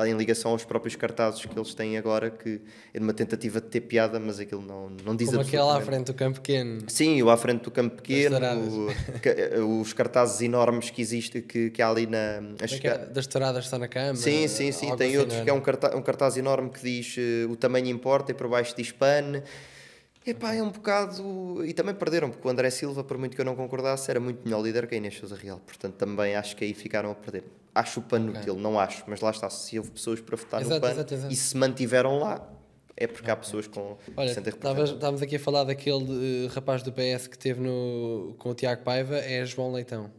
S2: em ligação aos próprios cartazes que eles têm agora, que é uma tentativa de ter piada, mas aquilo não diz
S1: como
S2: absolutamente...
S1: aquele à frente do Campo Pequeno.
S2: Sim, o à frente do Campo Pequeno, os cartazes enormes que existem, que há ali
S1: das touradas estão na cama.
S2: Sim, tem outros que é um cartaz enorme que diz o tamanho importa e por baixo diz PAN. É um bocado... E também perderam, porque o André Silva, por muito que eu não concordasse, era muito melhor líder que a Inês Sousa Real. Portanto, também acho que aí ficaram a perder. Acho o PAN útil, não acho. Mas lá está, se houve pessoas para votar no PAN e se mantiveram lá, é porque há pessoas com...
S1: Olha, estávamos aqui a falar daquele rapaz do PS que esteve com o Tiago Paiva, é João Leitão.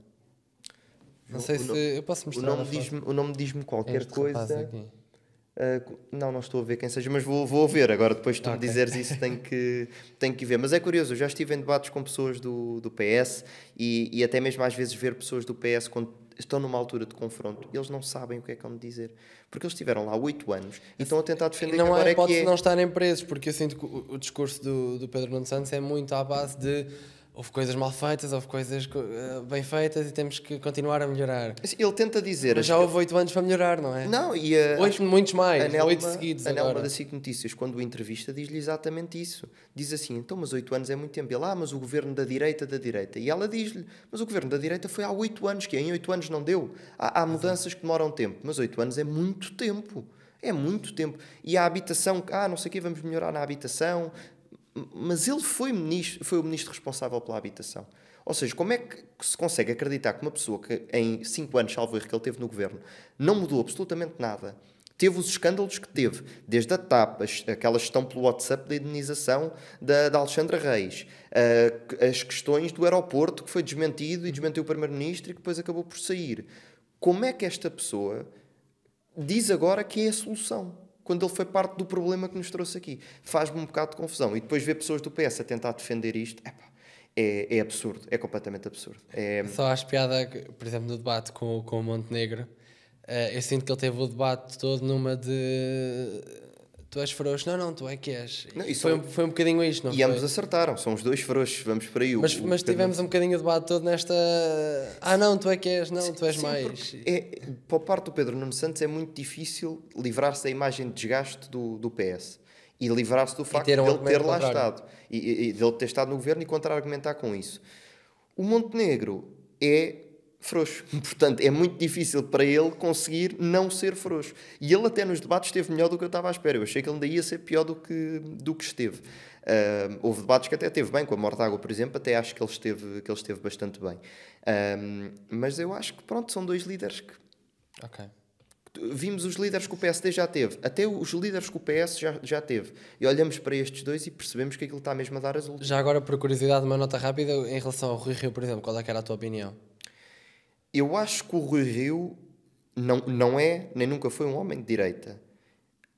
S1: Não sei se... Eu posso mostrar
S2: o nome diz-me qualquer coisa... não estou a ver quem seja, mas vou ver agora, depois de tu me dizeres isso tenho que ver, mas é curioso, eu já estive em debates com pessoas do PS e até mesmo às vezes ver pessoas do PS quando estão numa altura de confronto, eles não sabem o que é que hão de dizer, porque eles estiveram lá 8 anos e estão a tentar defender
S1: não
S2: que agora
S1: pode não estarem presos, porque eu sinto que o discurso do Pedro Nuno Santos é muito à base de houve coisas mal feitas, houve coisas bem feitas e temos que continuar a melhorar.
S2: Ele tenta dizer...
S1: Mas já houve 8 anos para melhorar, não é?
S2: Não, e...
S1: 8, muitos mais, 8 seguidos agora.
S2: A Nelma da SIC Notícias, quando o entrevista, diz-lhe exatamente isso. Diz assim, então, mas 8 anos é muito tempo. Ele, mas o governo da direita. E ela diz-lhe, mas o governo da direita foi há 8 anos, que em 8 anos não deu. Há mudanças que demoram tempo, mas 8 anos é muito tempo. É muito tempo. E a habitação, não sei o quê, vamos melhorar na habitação... Mas ele foi o ministro responsável pela habitação. Ou seja, como é que se consegue acreditar que uma pessoa que em 5 anos, salvo erro, que ele teve no governo, não mudou absolutamente nada, teve os escândalos que teve, desde a TAP, aquela gestão pelo WhatsApp da indenização da Alexandra Reis, as questões do aeroporto que foi desmentido e desmentiu o primeiro-ministro e que depois acabou por sair. Como é que esta pessoa diz agora que é a solução, quando ele foi parte do problema que nos trouxe aqui? Faz-me um bocado de confusão. E depois ver pessoas do PS a tentar defender isto, é absurdo, é completamente absurdo.
S1: Só acho piada, por exemplo, no debate com o Montenegro, eu sinto que ele teve o debate todo numa de tu és frouxo, não, tu é que és. Não, foi um bocadinho isto, não
S2: e
S1: foi?
S2: ambos acertaram, são os dois frouxos, vamos por aí.
S1: Mas tivemos um bocadinho o debate todo nesta não, tu é que és, não, tu és mais.
S2: Para a parte do Pedro Nuno Santos é muito difícil livrar-se da imagem de desgaste do PS e livrar-se do facto de ele ter lá estado e de ele ter estado no governo e contra-argumentar com isso. O Montenegro é frouxo, portanto é muito difícil para ele conseguir não ser frouxo, e ele até nos debates esteve melhor do que eu estava à espera. Eu achei que ele ainda ia ser pior do que esteve. Houve debates que até esteve bem, com a Mortágua, por exemplo, até acho que ele esteve bastante bem, mas eu acho que pronto, são dois líderes que vimos os líderes que o PSD já teve, até os líderes que o PS já teve, e olhamos para estes dois e percebemos que aquilo está mesmo a dar resultados.
S1: Já agora, por curiosidade, uma nota rápida em relação ao Rui Rio, por exemplo, qual é que era a tua opinião?
S2: Eu acho que o Rui Rio não é, nem nunca foi um homem de direita.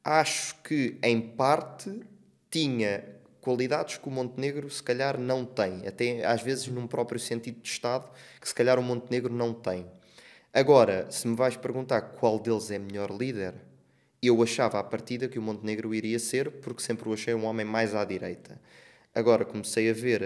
S2: Acho que, em parte, tinha qualidades que o Montenegro se calhar não tem. Até, às vezes, num próprio sentido de Estado, que se calhar o Montenegro não tem. Agora, se me vais perguntar qual deles é melhor líder, eu achava à partida que o Montenegro iria ser, porque sempre o achei um homem mais à direita. Agora, comecei a ver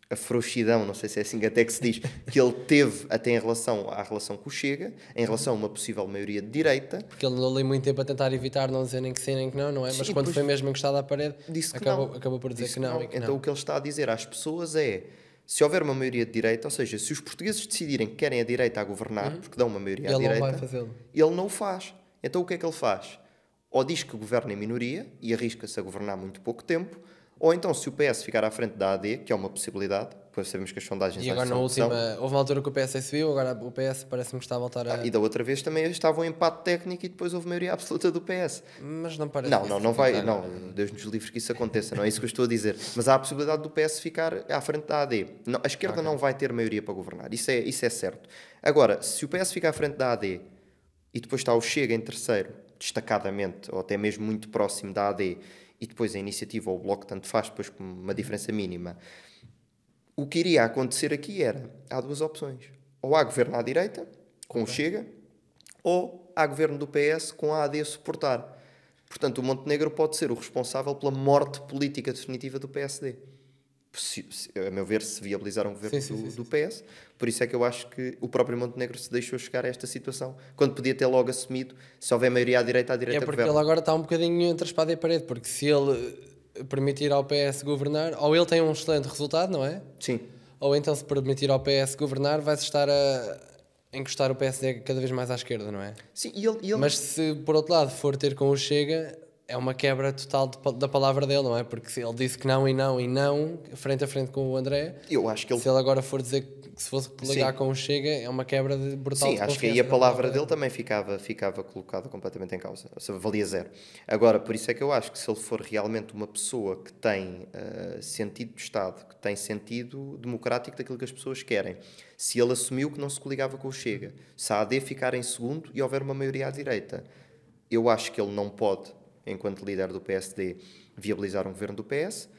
S2: a frouxidão, não sei se é assim até que se diz, que ele teve até à relação com o Chega, em relação a uma possível maioria de direita.
S1: Porque ele andou ali muito tempo a tentar evitar não dizer nem que sim nem que não é? Sim, mas quando foi mesmo encostado à parede, acabou por dizer que não.
S2: Então o que ele está a dizer às pessoas é, se houver uma maioria de direita, ou seja, se os portugueses decidirem que querem a direita a governar, porque dão uma maioria à direita,
S1: ele não vai fazê-lo.
S2: Ele não o faz. Então o que é que ele faz? Ou diz que governa em minoria e arrisca-se a governar muito pouco tempo, ou então, se o PS ficar à frente da AD, que é uma possibilidade, depois sabemos que as sondagens...
S1: E agora na última, houve uma altura que o PS subiu, agora o PS parece-me que está a voltar a...
S2: E da outra vez também estava um empate técnico e depois houve maioria absoluta do PS.
S1: Mas não parece...
S2: Não vai... Não, Deus nos livre que isso aconteça, não é isso que eu estou a dizer. Mas há a possibilidade do PS ficar à frente da AD. Não, a esquerda não vai ter maioria para governar, isso é certo. Agora, se o PS ficar à frente da AD e depois está o Chega em terceiro, destacadamente, ou até mesmo muito próximo da AD, e depois a iniciativa ou o bloco tanto faz, depois com uma diferença mínima, o que iria acontecer aqui há duas opções. Ou há governo à direita, com o Chega, ou há governo do PS com a AD a suportar. Portanto, o Montenegro pode ser o responsável pela morte política definitiva do PSD. A meu ver, se viabilizar um governo do PS. Por isso é que eu acho que o próprio Montenegro se deixou chegar a esta situação, quando podia ter logo assumido, se houver maioria à direita
S1: É porque ele agora está um bocadinho entre a espada e a parede, porque se ele permitir ao PS governar, ou ele tem um excelente resultado, não é?
S2: Sim.
S1: Ou então, se permitir ao PS governar, vai-se estar a encostar o PSD cada vez mais à esquerda, não é?
S2: Sim, e ele...
S1: Mas se, por outro lado, for ter com o Chega... É uma quebra total da palavra dele, não é? Porque se ele disse que não, frente a frente com o André,
S2: eu acho que ele...
S1: se ele agora for dizer que se fosse ligar com o Chega, é uma quebra brutal.
S2: Sim, acho que aí a palavra dele também ficava colocada completamente em causa. Ou seja, valia zero. Agora, por isso é que eu acho que se ele for realmente uma pessoa que tem sentido de Estado, que tem sentido democrático daquilo que as pessoas querem, se ele assumiu que não se coligava com o Chega, se a AD ficar em segundo e houver uma maioria à direita, eu acho que ele não pode, enquanto líder do PSD, viabilizar um governo do PS.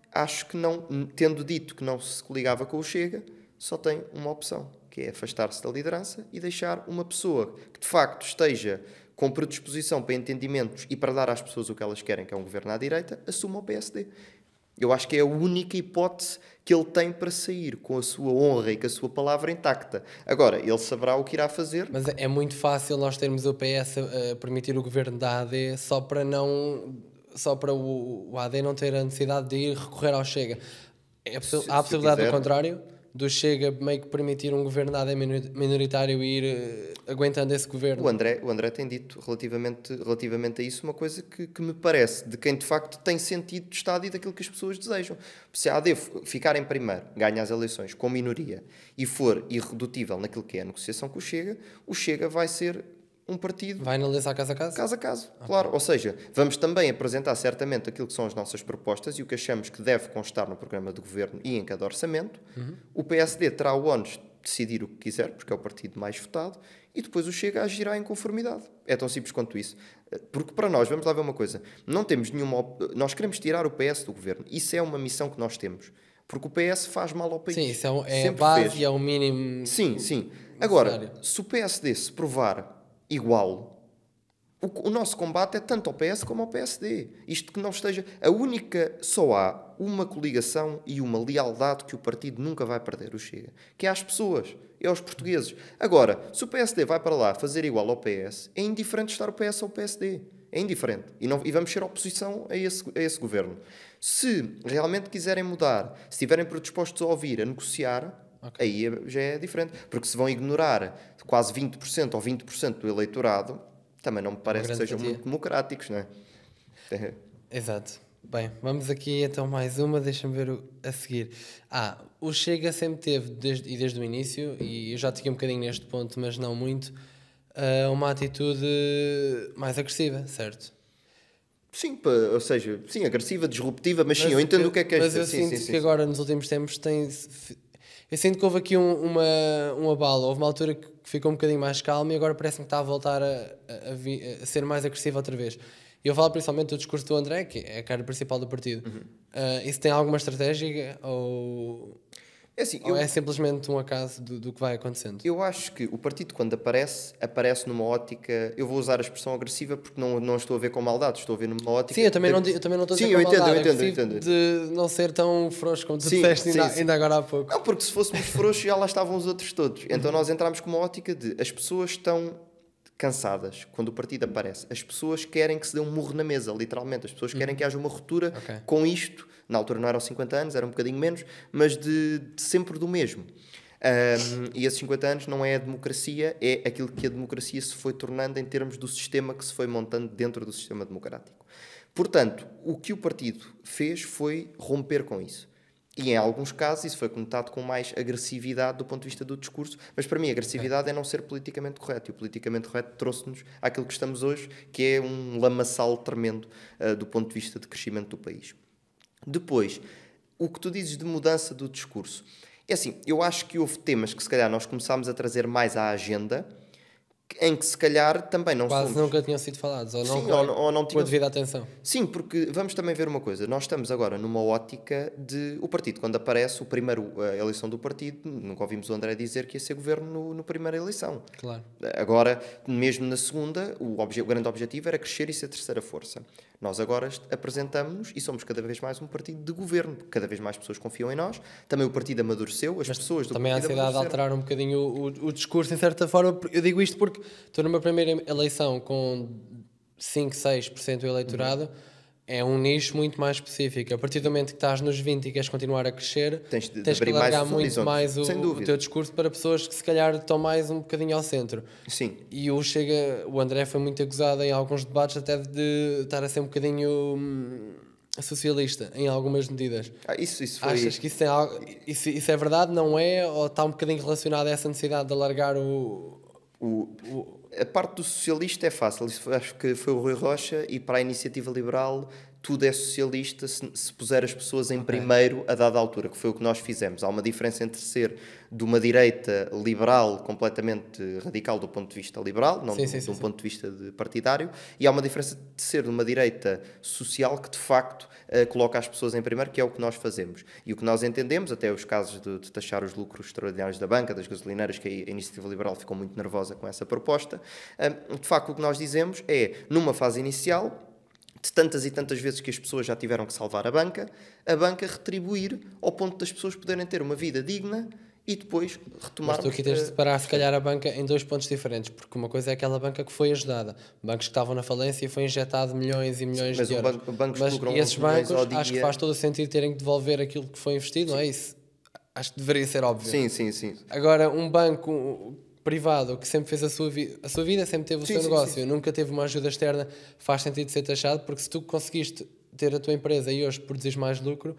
S2: Acho que não, tendo dito que não se coligava com o Chega, só tem uma opção, que é afastar-se da liderança e deixar uma pessoa que de facto esteja com predisposição para entendimentos e para dar às pessoas o que elas querem, que é um governo à direita, assuma o PSD. Eu acho que é a única hipótese que ele tem para sair com a sua honra e com a sua palavra intacta. Agora, ele saberá o que irá fazer.
S1: Mas é muito fácil nós termos o PS a permitir o governo da AD só para o AD não ter a necessidade de ir recorrer ao Chega. Há a possibilidade do contrário, do Chega meio que permitir um governo nada minoritário e ir aguentando esse governo.
S2: O André tem dito relativamente a isso uma coisa que me parece de quem de facto tem sentido de Estado e daquilo que as pessoas desejam. Se a AD ficar em primeiro, ganha as eleições com minoria e for irredutível naquilo que é a negociação com o Chega vai ser um partido...
S1: Vai analisar caso a caso?
S2: Caso a caso, claro. Ou seja, vamos também apresentar certamente aquilo que são as nossas propostas e o que achamos que deve constar no programa de governo e em cada orçamento. O PSD terá o ónus de decidir o que quiser, porque é o partido mais votado, e depois o Chega agirá em conformidade. É tão simples quanto isso. Porque para nós, vamos lá ver uma coisa, não temos nenhuma... Nós queremos tirar o PS do governo. Isso é uma missão que nós temos. Porque o PS faz mal ao país.
S1: Sim, isso é a base e é o mínimo.
S2: Sim. Agora, se o PSD se provar igual, o nosso combate é tanto ao PS como ao PSD. Isto que não esteja... Só há uma coligação e uma lealdade que o partido nunca vai perder, o Chega. Que é às pessoas, é aos portugueses. Agora, se o PSD vai para lá fazer igual ao PS, é indiferente estar o PS ou o PSD. É indiferente. E vamos ser oposição a esse governo. Se realmente quiserem mudar, se estiverem predispostos a ouvir, a negociar... Okay. Aí já é diferente, porque se vão ignorar quase 20% ou 20% do eleitorado, também não me parece que sejam muito democráticos, não é?
S1: Exato. Bem, vamos aqui então mais uma, deixa-me ver a seguir. O Chega sempre teve, desde o início, e eu já tinha um bocadinho neste ponto, mas não muito, uma atitude mais agressiva, certo?
S2: Sim, ou seja, sim, agressiva, disruptiva, mas sim, eu entendo o que é que é.
S1: Mas eu sinto que agora, nos últimos tempos, eu sinto que houve aqui um abalo. Houve uma altura que ficou um bocadinho mais calmo e agora parece-me que está a voltar a ser mais agressivo outra vez. E eu falo principalmente do discurso do André, que é a cara principal do partido. Isso tem alguma estratégia ou é simplesmente um acaso do que vai acontecendo?
S2: Eu acho que o partido, quando aparece numa ótica... Eu vou usar a expressão agressiva porque não estou a ver com maldade, estou a ver numa ótica...
S1: Sim, eu também não estou a dizer com maldade. Eu entendo. De não ser tão frouxo como tu disseste ainda agora há pouco.
S2: Não, porque se fôssemos frouxos já lá estavam os outros todos. Então nós entramos com uma ótica de... As pessoas estão cansadas quando o partido aparece. As pessoas querem que se dê um murro na mesa, literalmente. As pessoas querem que haja uma ruptura com isto. Na altura não eram 50 anos, era um bocadinho menos, mas de sempre do mesmo. E esses 50 anos não é a democracia, é aquilo que a democracia se foi tornando em termos do sistema que se foi montando dentro do sistema democrático. Portanto, o que o partido fez foi romper com isso. E em alguns casos isso foi conotado com mais agressividade do ponto de vista do discurso, mas para mim a agressividade é não ser politicamente correto, e o politicamente correto trouxe-nos àquilo que estamos hoje, que é um lamaçal tremendo do ponto de vista de crescimento do país. Depois, o que tu dizes de mudança do discurso, é assim, eu acho que houve temas que se calhar nós começámos a trazer mais à agenda, em que se calhar também não
S1: quase nunca tinham sido falados, ou não,
S2: sim, ou não
S1: com a devida atenção.
S2: Sim, porque vamos também ver uma coisa, nós estamos agora numa ótica de... O partido, quando aparece, a eleição do partido, nunca ouvimos o André dizer que ia ser governo na primeira eleição.
S1: Claro.
S2: Agora, mesmo na segunda, o grande objetivo era crescer e ser a terceira força. Nós agora apresentamos-nos e somos cada vez mais um partido de governo, porque cada vez mais pessoas confiam em nós, também o partido amadureceu, pessoas do
S1: também
S2: partido
S1: há a necessidade de alterar um bocadinho o discurso, em certa forma. Eu digo isto porque estou numa primeira eleição com 5, 6% do eleitorado, é um nicho muito mais específico. A partir do momento que estás nos 20 e queres continuar a crescer, tens que largar muito mais o teu discurso para pessoas que se calhar estão mais um bocadinho ao centro.
S2: Sim.
S1: E o André foi muito acusado em alguns debates até de estar a ser um bocadinho socialista em algumas medidas.
S2: Isso foi...
S1: Achas que isso é verdade, não é? Ou está um bocadinho relacionado a essa necessidade de alargar
S2: A parte do socialista é fácil, acho que foi o Rui Rocha, e para a Iniciativa Liberal tudo é socialista se puser as pessoas em primeiro a dada altura, que foi o que nós fizemos. Há uma diferença entre ser de uma direita liberal completamente radical do ponto de vista liberal, não de um ponto de vista partidário, e há uma diferença de ser de uma direita social que de facto coloca as pessoas em primeiro, que é o que nós fazemos. E o que nós entendemos, até os casos de taxar os lucros extraordinários da banca, das gasolineiras, que a Iniciativa Liberal ficou muito nervosa com essa proposta, de facto o que nós dizemos é, numa fase inicial, de tantas e tantas vezes que as pessoas já tiveram que salvar a banca retribuir ao ponto das pessoas poderem ter uma vida digna e depois retomar...
S1: Mas tu aqui tens de separar, se calhar, a banca em dois pontos diferentes, porque uma coisa é aquela banca que foi ajudada. Bancos que estavam na falência e foi injetado milhões e milhões de euros.
S2: Mas esses
S1: bancos, acho que faz todo o sentido terem que devolver aquilo que foi investido, não é isso? Acho que deveria ser óbvio.
S2: Sim.
S1: Agora, um banco privado que sempre fez a sua vida, sempre teve o seu negócio, nunca teve uma ajuda externa, faz sentido ser taxado, porque se tu conseguiste ter a tua empresa e hoje produzires mais lucro,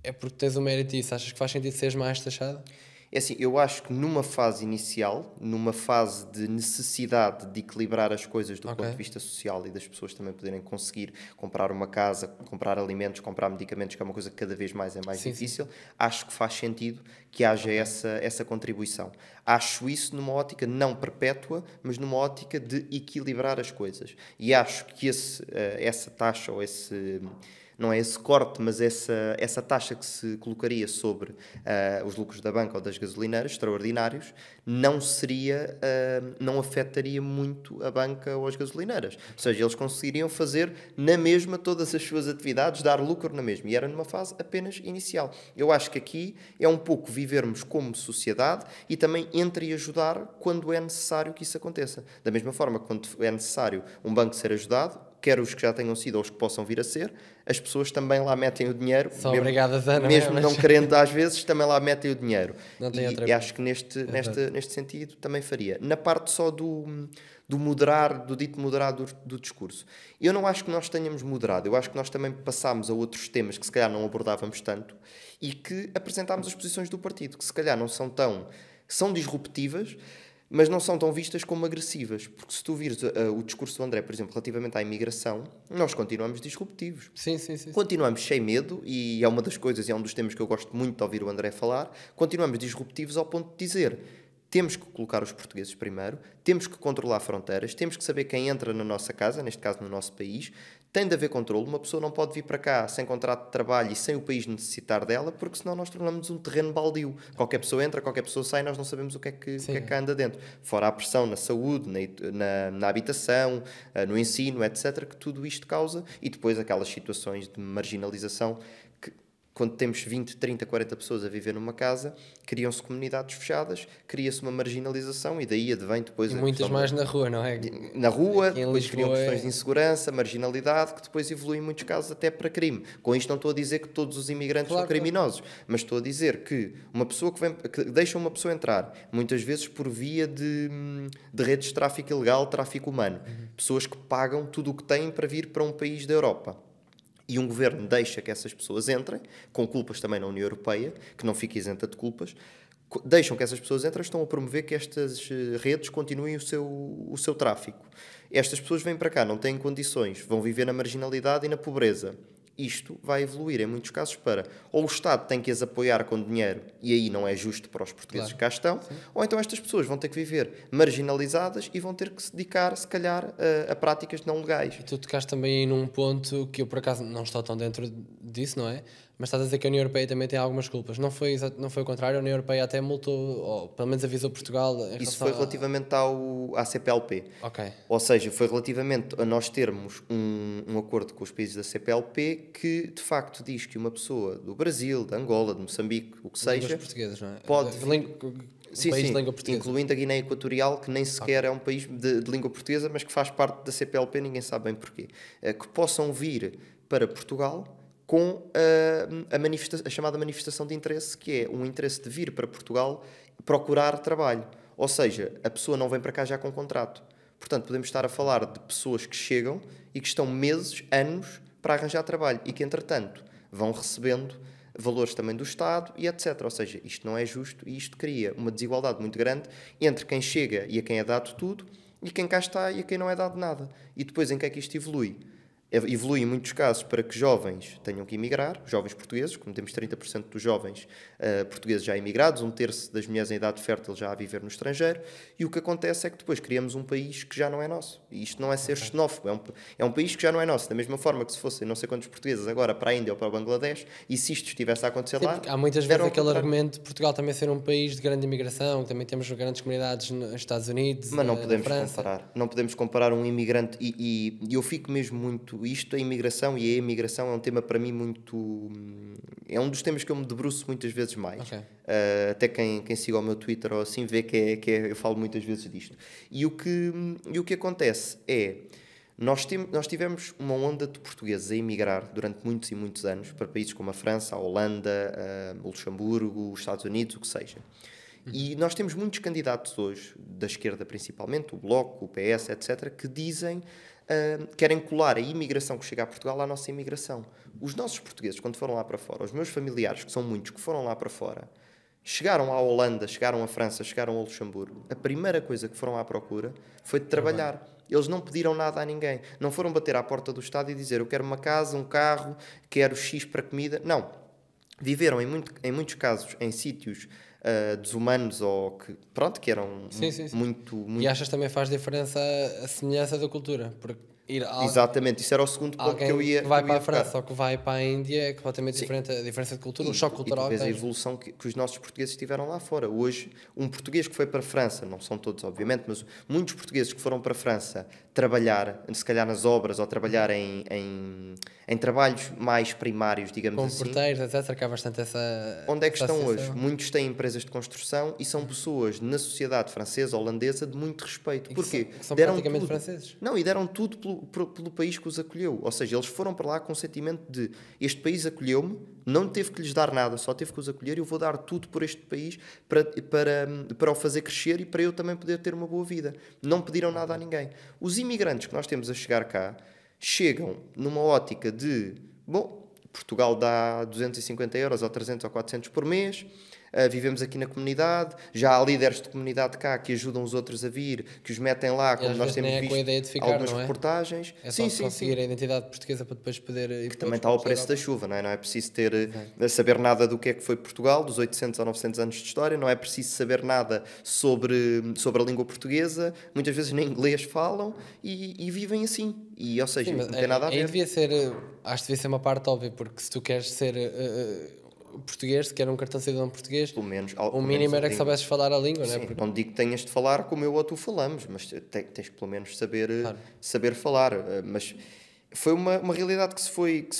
S1: é porque tens o mérito disso. Achas que faz sentido seres mais taxado?
S2: É assim, eu acho que numa fase inicial, numa fase de necessidade de equilibrar as coisas do ponto de vista social e das pessoas também poderem conseguir comprar uma casa, comprar alimentos, comprar medicamentos, que é uma coisa que cada vez mais é mais difícil, acho que faz sentido que haja essa contribuição. Acho isso numa ótica não perpétua, mas numa ótica de equilibrar as coisas. E acho que essa taxa ou esse... Não é esse corte, mas essa taxa que se colocaria sobre os lucros da banca ou das gasolineiras, extraordinários, não afetaria muito a banca ou as gasolineiras. Ou seja, eles conseguiriam fazer na mesma todas as suas atividades, dar lucro na mesma. E era numa fase apenas inicial. Eu acho que aqui é um pouco vivermos como sociedade e também entre e ajudar quando é necessário que isso aconteça. Da mesma forma, quando é necessário um banco ser ajudado, quer os que já tenham sido ou os que possam vir a ser, as pessoas também lá metem o dinheiro.
S1: São obrigadas a,
S2: mesmo não querendo às vezes, também lá metem o dinheiro. E acho que neste sentido também faria. Na parte só do dito moderar do discurso. Eu não acho que nós tenhamos moderado. Eu acho que nós também passámos a outros temas que se calhar não abordávamos tanto e que apresentámos as posições do partido, que se calhar não são são disruptivas, mas não são tão vistas como agressivas. Porque se tu vires o discurso do André, por exemplo, relativamente à imigração, nós continuamos disruptivos.
S1: Sim.
S2: Continuamos sem medo, e é uma das coisas, e é um dos temas que eu gosto muito de ouvir o André falar, continuamos disruptivos ao ponto de dizer: temos que colocar os portugueses primeiro, temos que controlar fronteiras, temos que saber quem entra na nossa casa, neste caso no nosso país, tem de haver controle. Uma pessoa não pode vir para cá sem contrato de trabalho e sem o país necessitar dela, porque senão nós tornamos um terreno baldio. Qualquer pessoa entra, qualquer pessoa sai, nós não sabemos o que é que cá anda dentro. Fora a pressão na saúde, na habitação, no ensino, etc., que tudo isto causa, e depois aquelas situações de marginalização que, quando temos 20, 30, 40 pessoas a viver numa casa, criam-se comunidades fechadas, cria-se uma marginalização e daí advém depois...
S1: E muitas mais na rua, não é?
S2: Na rua,
S1: aqui
S2: depois criam questões de insegurança, marginalidade, que depois evoluem em muitos casos até para crime. Com isto não estou a dizer que todos os imigrantes são criminosos, mas estou a dizer que uma pessoa que deixa uma pessoa entrar, muitas vezes por via de redes de tráfico ilegal, tráfico humano, pessoas que pagam tudo o que têm para vir para um país da Europa. E um governo deixa que essas pessoas entrem, com culpas também na União Europeia, que não fica isenta de culpas, deixam que essas pessoas entrem, estão a promover que estas redes continuem o seu tráfico. Estas pessoas vêm para cá, não têm condições, vão viver na marginalidade e na pobreza. Isto vai evoluir, em muitos casos, para ou o Estado tem que as apoiar com dinheiro, e aí não é justo para os portugueses que cá estão, ou então estas pessoas vão ter que viver marginalizadas e vão ter que se dedicar, se calhar, a práticas não legais.
S1: E tu tocaste também aí num ponto que eu, por acaso, não estou tão dentro disso, não é? Mas estás a dizer que a União Europeia também tem algumas culpas. Não foi o contrário, a União Europeia até multou, ou pelo menos avisou Portugal...
S2: Isso foi relativamente à CPLP.
S1: Ok.
S2: Ou seja, foi relativamente a nós termos um acordo com os países da CPLP que, de facto, diz que uma pessoa do Brasil, de Angola, de Moçambique, o que seja...
S1: Línguas portuguesas, não é?
S2: Pode...
S1: Sim, país de língua portuguesa.
S2: Incluindo a Guiné Equatorial, que nem sequer é um país de língua portuguesa, mas que faz parte da CPLP, ninguém sabe bem porquê. Que possam vir para Portugal com a chamada manifestação de interesse, que é um interesse de vir para Portugal procurar trabalho. Ou seja, a pessoa não vem para cá já com contrato. Portanto, podemos estar a falar de pessoas que chegam e que estão meses, anos, para arranjar trabalho e que, entretanto, vão recebendo valores também do Estado e etc. Ou seja, isto não é justo e isto cria uma desigualdade muito grande entre quem chega e a quem é dado tudo e quem cá está e a quem não é dado nada. E depois em que é que isto evolui? Evolui em muitos casos para que jovens tenham que emigrar, jovens portugueses, como temos 30% dos jovens portugueses já emigrados, 1/3 das mulheres em idade fértil já a viver no estrangeiro, e o que acontece é que depois criamos um país que já não é nosso. E isto não é ser xenófobo, é um país que já não é nosso. Da mesma forma que se fossem não sei quantos portugueses agora para a Índia ou para o Bangladesh, e se isto estivesse a acontecer lá...
S1: Há muitas vezes aquele argumento de Portugal também ser um país de grande imigração, que também temos grandes comunidades nos Estados Unidos,
S2: mas não podemos
S1: França.
S2: comparar. Não podemos comparar um imigrante e eu fico mesmo muito... Isto, a imigração e a emigração é um tema para mim muito... É um dos temas que eu me debruço muitas vezes mais.
S1: Okay.
S2: Até quem siga o meu Twitter ou assim vê que eu falo muitas vezes disto. E o que acontece é... Nós tivemos uma onda de portugueses a emigrar durante muitos e muitos anos para países como a França, a Holanda, o Luxemburgo, os Estados Unidos, o que seja. E nós temos muitos candidatos hoje, da esquerda principalmente, o Bloco, o PS, etc., que dizem, querem colar a imigração que chega a Portugal à nossa imigração. Os nossos portugueses, quando foram lá para fora, os meus familiares, que são muitos, que foram lá para fora, chegaram à Holanda, chegaram à França, chegaram ao Luxemburgo, a primeira coisa que foram à procura foi de trabalhar. Eles não pediram nada a ninguém. Não foram bater à porta do Estado e dizer eu quero uma casa, um carro, quero X para comida. Não. Viveram, em muitos casos, em sítios desumanos ou que eram muito...
S1: E achas que também faz diferença a semelhança da cultura? Porque
S2: Exatamente, isso era o segundo ponto que eu ia...
S1: que vai para a França ou que vai para a Índia é completamente diferente. A diferença de cultura, o choque cultural.
S2: E tu vês a evolução que os nossos portugueses tiveram lá fora. Hoje, um português que foi para a França, não são todos obviamente, mas muitos portugueses que foram para a França trabalhar, se calhar nas obras ou trabalhar em trabalhos mais primários, digamos
S1: como
S2: assim.
S1: Como porteiros, etc. Que há bastante essa...
S2: Onde é que estão hoje? Muitos têm empresas de construção e são pessoas na sociedade francesa, holandesa, de muito respeito. Porquê?
S1: São praticamente franceses.
S2: Não, e deram tudo pelo país que os acolheu. Ou seja, eles foram para lá com o sentimento de este país acolheu-me, não teve que lhes dar nada, só teve que os acolher e eu vou dar tudo por este país para o fazer crescer e para eu também poder ter uma boa vida. Não pediram nada a ninguém. Os imigrantes que nós temos a chegar cá chegam numa ótica de, Portugal dá 250 euros ou 300 ou 400 por mês, vivemos aqui na comunidade, já há líderes de comunidade cá que ajudam os outros a vir, que os metem lá, como nós temos visto
S1: com a ideia de ficar,
S2: algumas reportagens.
S1: É só conseguir a identidade portuguesa para depois poder...
S2: Que também está ao preço da chuva, não é? Não é preciso saber nada do que é que foi Portugal, dos 800 ou 900 anos de história, não é preciso saber nada sobre a língua portuguesa, muitas vezes nem inglês falam e vivem assim. E, ou seja, não tem nada a ver.
S1: Acho que devia ser uma parte óbvia, porque se tu queres ser... português, se quer um cartão de cidadão português,
S2: pelo menos,
S1: o mínimo era que soubesses falar a língua, não é?
S2: Porque... Não digo que tenhas de falar como eu ou tu falamos, mas tens que pelo menos saber falar. Mas foi uma realidade que se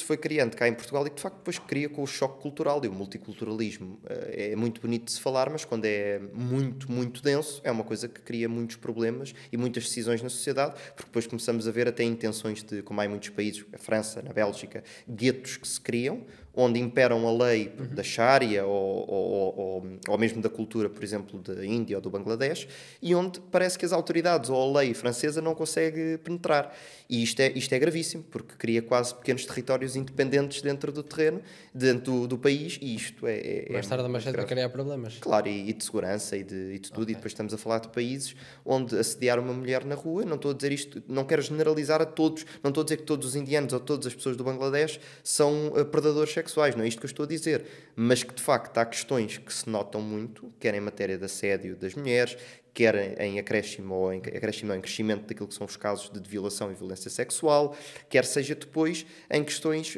S2: foi criando cá em Portugal e que de facto depois cria com o choque cultural e o multiculturalismo. É muito bonito de se falar, mas quando é muito, muito denso, é uma coisa que cria muitos problemas e muitas decisões na sociedade, porque depois começamos a ver até intenções de, como há em muitos países, a França, na Bélgica, guetos que se criam, onde imperam a lei da Sharia ou mesmo da cultura, por exemplo, da Índia ou do Bangladesh, e onde parece que as autoridades ou a lei francesa não consegue penetrar. E isto é gravíssimo, porque cria quase pequenos territórios independentes dentro do terreno, dentro do país, e isto
S1: mais tarde ou mais cedo vai criar problemas.
S2: Claro, e de segurança e de tudo, e depois estamos a falar de países onde assediar uma mulher na rua, não estou a dizer isto, não quero generalizar a todos, não estou a dizer que todos os indianos ou todas as pessoas do Bangladesh são predadores sexuais, não é isto que eu estou a dizer, mas que de facto há questões que se notam muito, quer em matéria de assédio das mulheres, quer em acréscimo ou em crescimento daquilo que são os casos de violação e violência sexual, quer seja depois em questões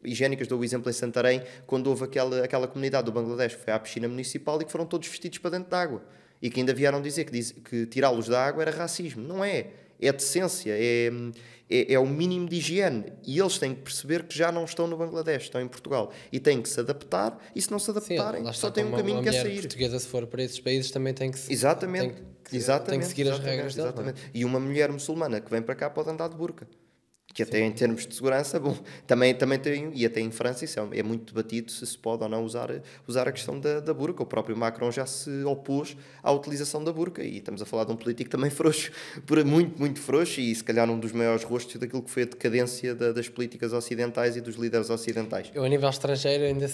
S2: higiênicas. Dou o exemplo em Santarém, quando houve aquela comunidade do Bangladesh que foi à piscina municipal e que foram todos vestidos para dentro de água e que ainda vieram dizer que tirá-los da água era racismo. Não é. É decência, é o mínimo de higiene. E eles têm que perceber que já não estão no Bangladesh, estão em Portugal. E têm que se adaptar, e se não se adaptarem, só tem um caminho que é sair.
S1: A portuguesa, se for para esses países, também tem que seguir as regras deles.
S2: E uma mulher muçulmana que vem para cá pode andar de burca. Que até em termos de segurança, também tem, e até em França isso é muito debatido se pode ou não usar a questão da burca. O próprio Macron já se opôs à utilização da burca, e estamos a falar de um político também frouxo, muito, muito frouxo, e se calhar um dos maiores rostos daquilo que foi a decadência das políticas ocidentais e dos líderes ocidentais.
S1: Eu, a nível estrangeiro, ainda...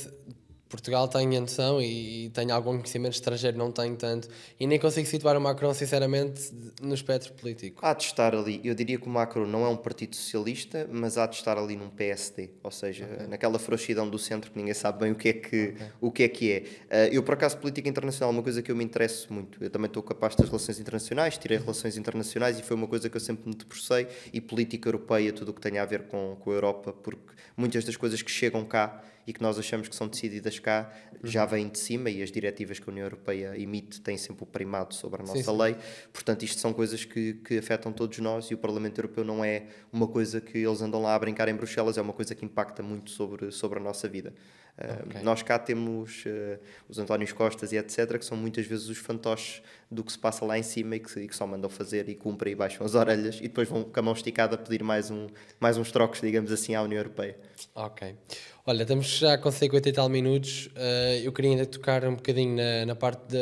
S1: Portugal tenho a noção e tenho algum conhecimento estrangeiro, não tenho tanto, e nem consigo situar o Macron, sinceramente, no espectro político.
S2: Há de estar ali, eu diria que o Macron não é um partido socialista, mas há de estar ali num PSD, ou seja, naquela frouxidão do centro que ninguém sabe bem o que é. Eu, por acaso, política internacional é uma coisa que eu me interesso muito. Eu também estou capaz das relações internacionais, tirei relações internacionais e foi uma coisa que eu sempre me debrucei, e política europeia, tudo o que tem a ver com a Europa, porque muitas das coisas que chegam cá e que nós achamos que são decididas cá, já vêm de cima, e as diretivas que a União Europeia emite têm sempre o primado sobre a nossa lei. Portanto, isto são coisas que afetam todos nós, e o Parlamento Europeu não é uma coisa que eles andam lá a brincar em Bruxelas, é uma coisa que impacta muito sobre a nossa vida. Nós cá temos os Antónios Costas e etc., que são muitas vezes os fantoches do que se passa lá em cima e que só mandam fazer e cumprem e baixam as orelhas e depois vão com a mão esticada a pedir mais uns trocos, digamos assim, à União Europeia.
S1: Ok. Olha, estamos já com 50 e tal minutos. Eu queria ainda tocar um bocadinho na parte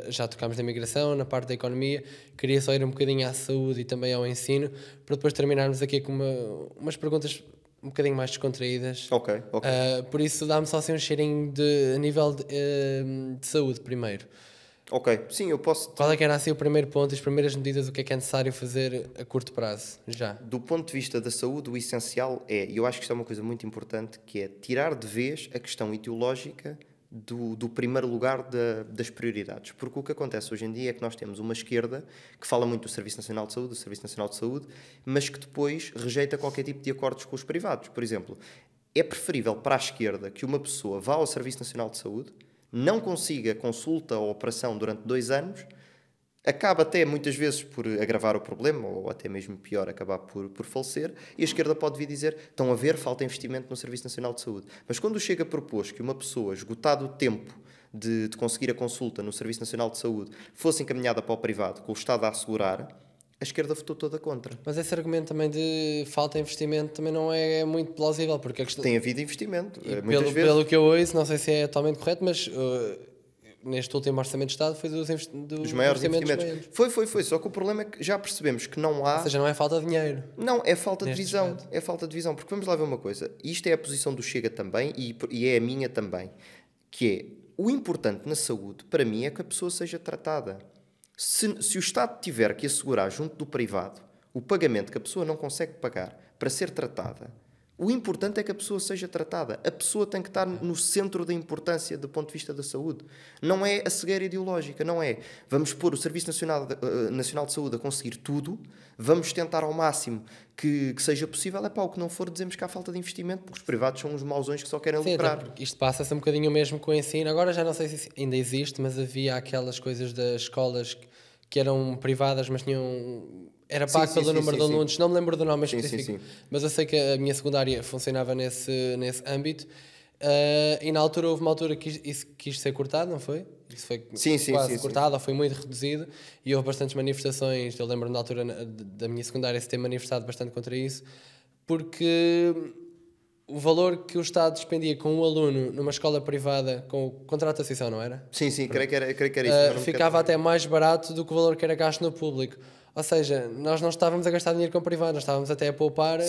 S1: já tocámos da imigração, na parte da economia. Queria só ir um bocadinho à saúde e também ao ensino, para depois terminarmos aqui com umas perguntas um bocadinho mais descontraídas.
S2: Ok.
S1: Por isso, dá-me só assim um cheirinho a nível de saúde primeiro.
S2: Ok, sim, eu posso...
S1: Qual é que era assim o primeiro ponto, as primeiras medidas, o que é necessário fazer a curto prazo, já?
S2: Do ponto de vista da saúde, o essencial e eu acho que isto é uma coisa muito importante, que é tirar de vez a questão ideológica do primeiro lugar das prioridades. Porque o que acontece hoje em dia é que nós temos uma esquerda que fala muito do Serviço Nacional de Saúde, mas que depois rejeita qualquer tipo de acordos com os privados. Por exemplo, é preferível para a esquerda que uma pessoa vá ao Serviço Nacional de Saúde, não consiga consulta ou operação durante 2 anos, acaba até muitas vezes por agravar o problema, ou até mesmo pior, acabar por falecer, e a esquerda pode vir dizer, estão a ver, falta investimento no Serviço Nacional de Saúde. Mas quando chega a propor que uma pessoa, esgotado o tempo de conseguir a consulta no Serviço Nacional de Saúde, fosse encaminhada para o privado, com o Estado a assegurar, a esquerda votou toda contra.
S1: Mas esse argumento também de falta de investimento também não é muito plausível, porque a questão...
S2: Tem havido investimento,
S1: muitas vezes. Pelo que eu ouço, não sei se é totalmente correto, mas... neste último Orçamento de Estado foi dos
S2: maiores investimentos. Foi. Só que o problema é que já percebemos que não há...
S1: Ou seja, não é falta de dinheiro.
S2: Não, é falta de visão. Aspecto. É falta de visão. Porque vamos lá ver uma coisa. Isto é a posição do Chega também e é a minha também. Que é, o importante na saúde, para mim, é que a pessoa seja tratada. Se o Estado tiver que assegurar junto do privado o pagamento que a pessoa não consegue pagar para ser tratada, o importante é que a pessoa seja tratada. A pessoa tem que estar no centro da importância do ponto de vista da saúde. Não é a cegueira ideológica, não é. Vamos pôr o Serviço Nacional de Saúde a conseguir tudo, vamos tentar ao máximo que seja possível. O que não for, dizemos que há falta de investimento, porque os privados são uns mauzões que só querem lucrar.
S1: Isto passa-se um bocadinho mesmo com o ensino. Agora já não sei se ainda existe, mas havia aquelas coisas das escolas que eram privadas, mas tinham... Era pago pelo número de alunos, não me lembro do nome específico, mas eu sei que a minha secundária funcionava nesse âmbito, e na altura houve uma altura que isso quis ser cortado, não foi? Isso foi quase cortado, ou foi muito reduzido, e houve bastantes manifestações. Eu lembro-me na altura da minha secundária se ter manifestado bastante contra isso, porque o valor que o Estado despendia com um aluno numa escola privada, com o contrato de associação, não era?
S2: Sim, creio que era isso.
S1: Ficava até mais barato do que o valor que era gasto no público. Ou seja, nós não estávamos a gastar dinheiro com privados, nós estávamos até a poupar,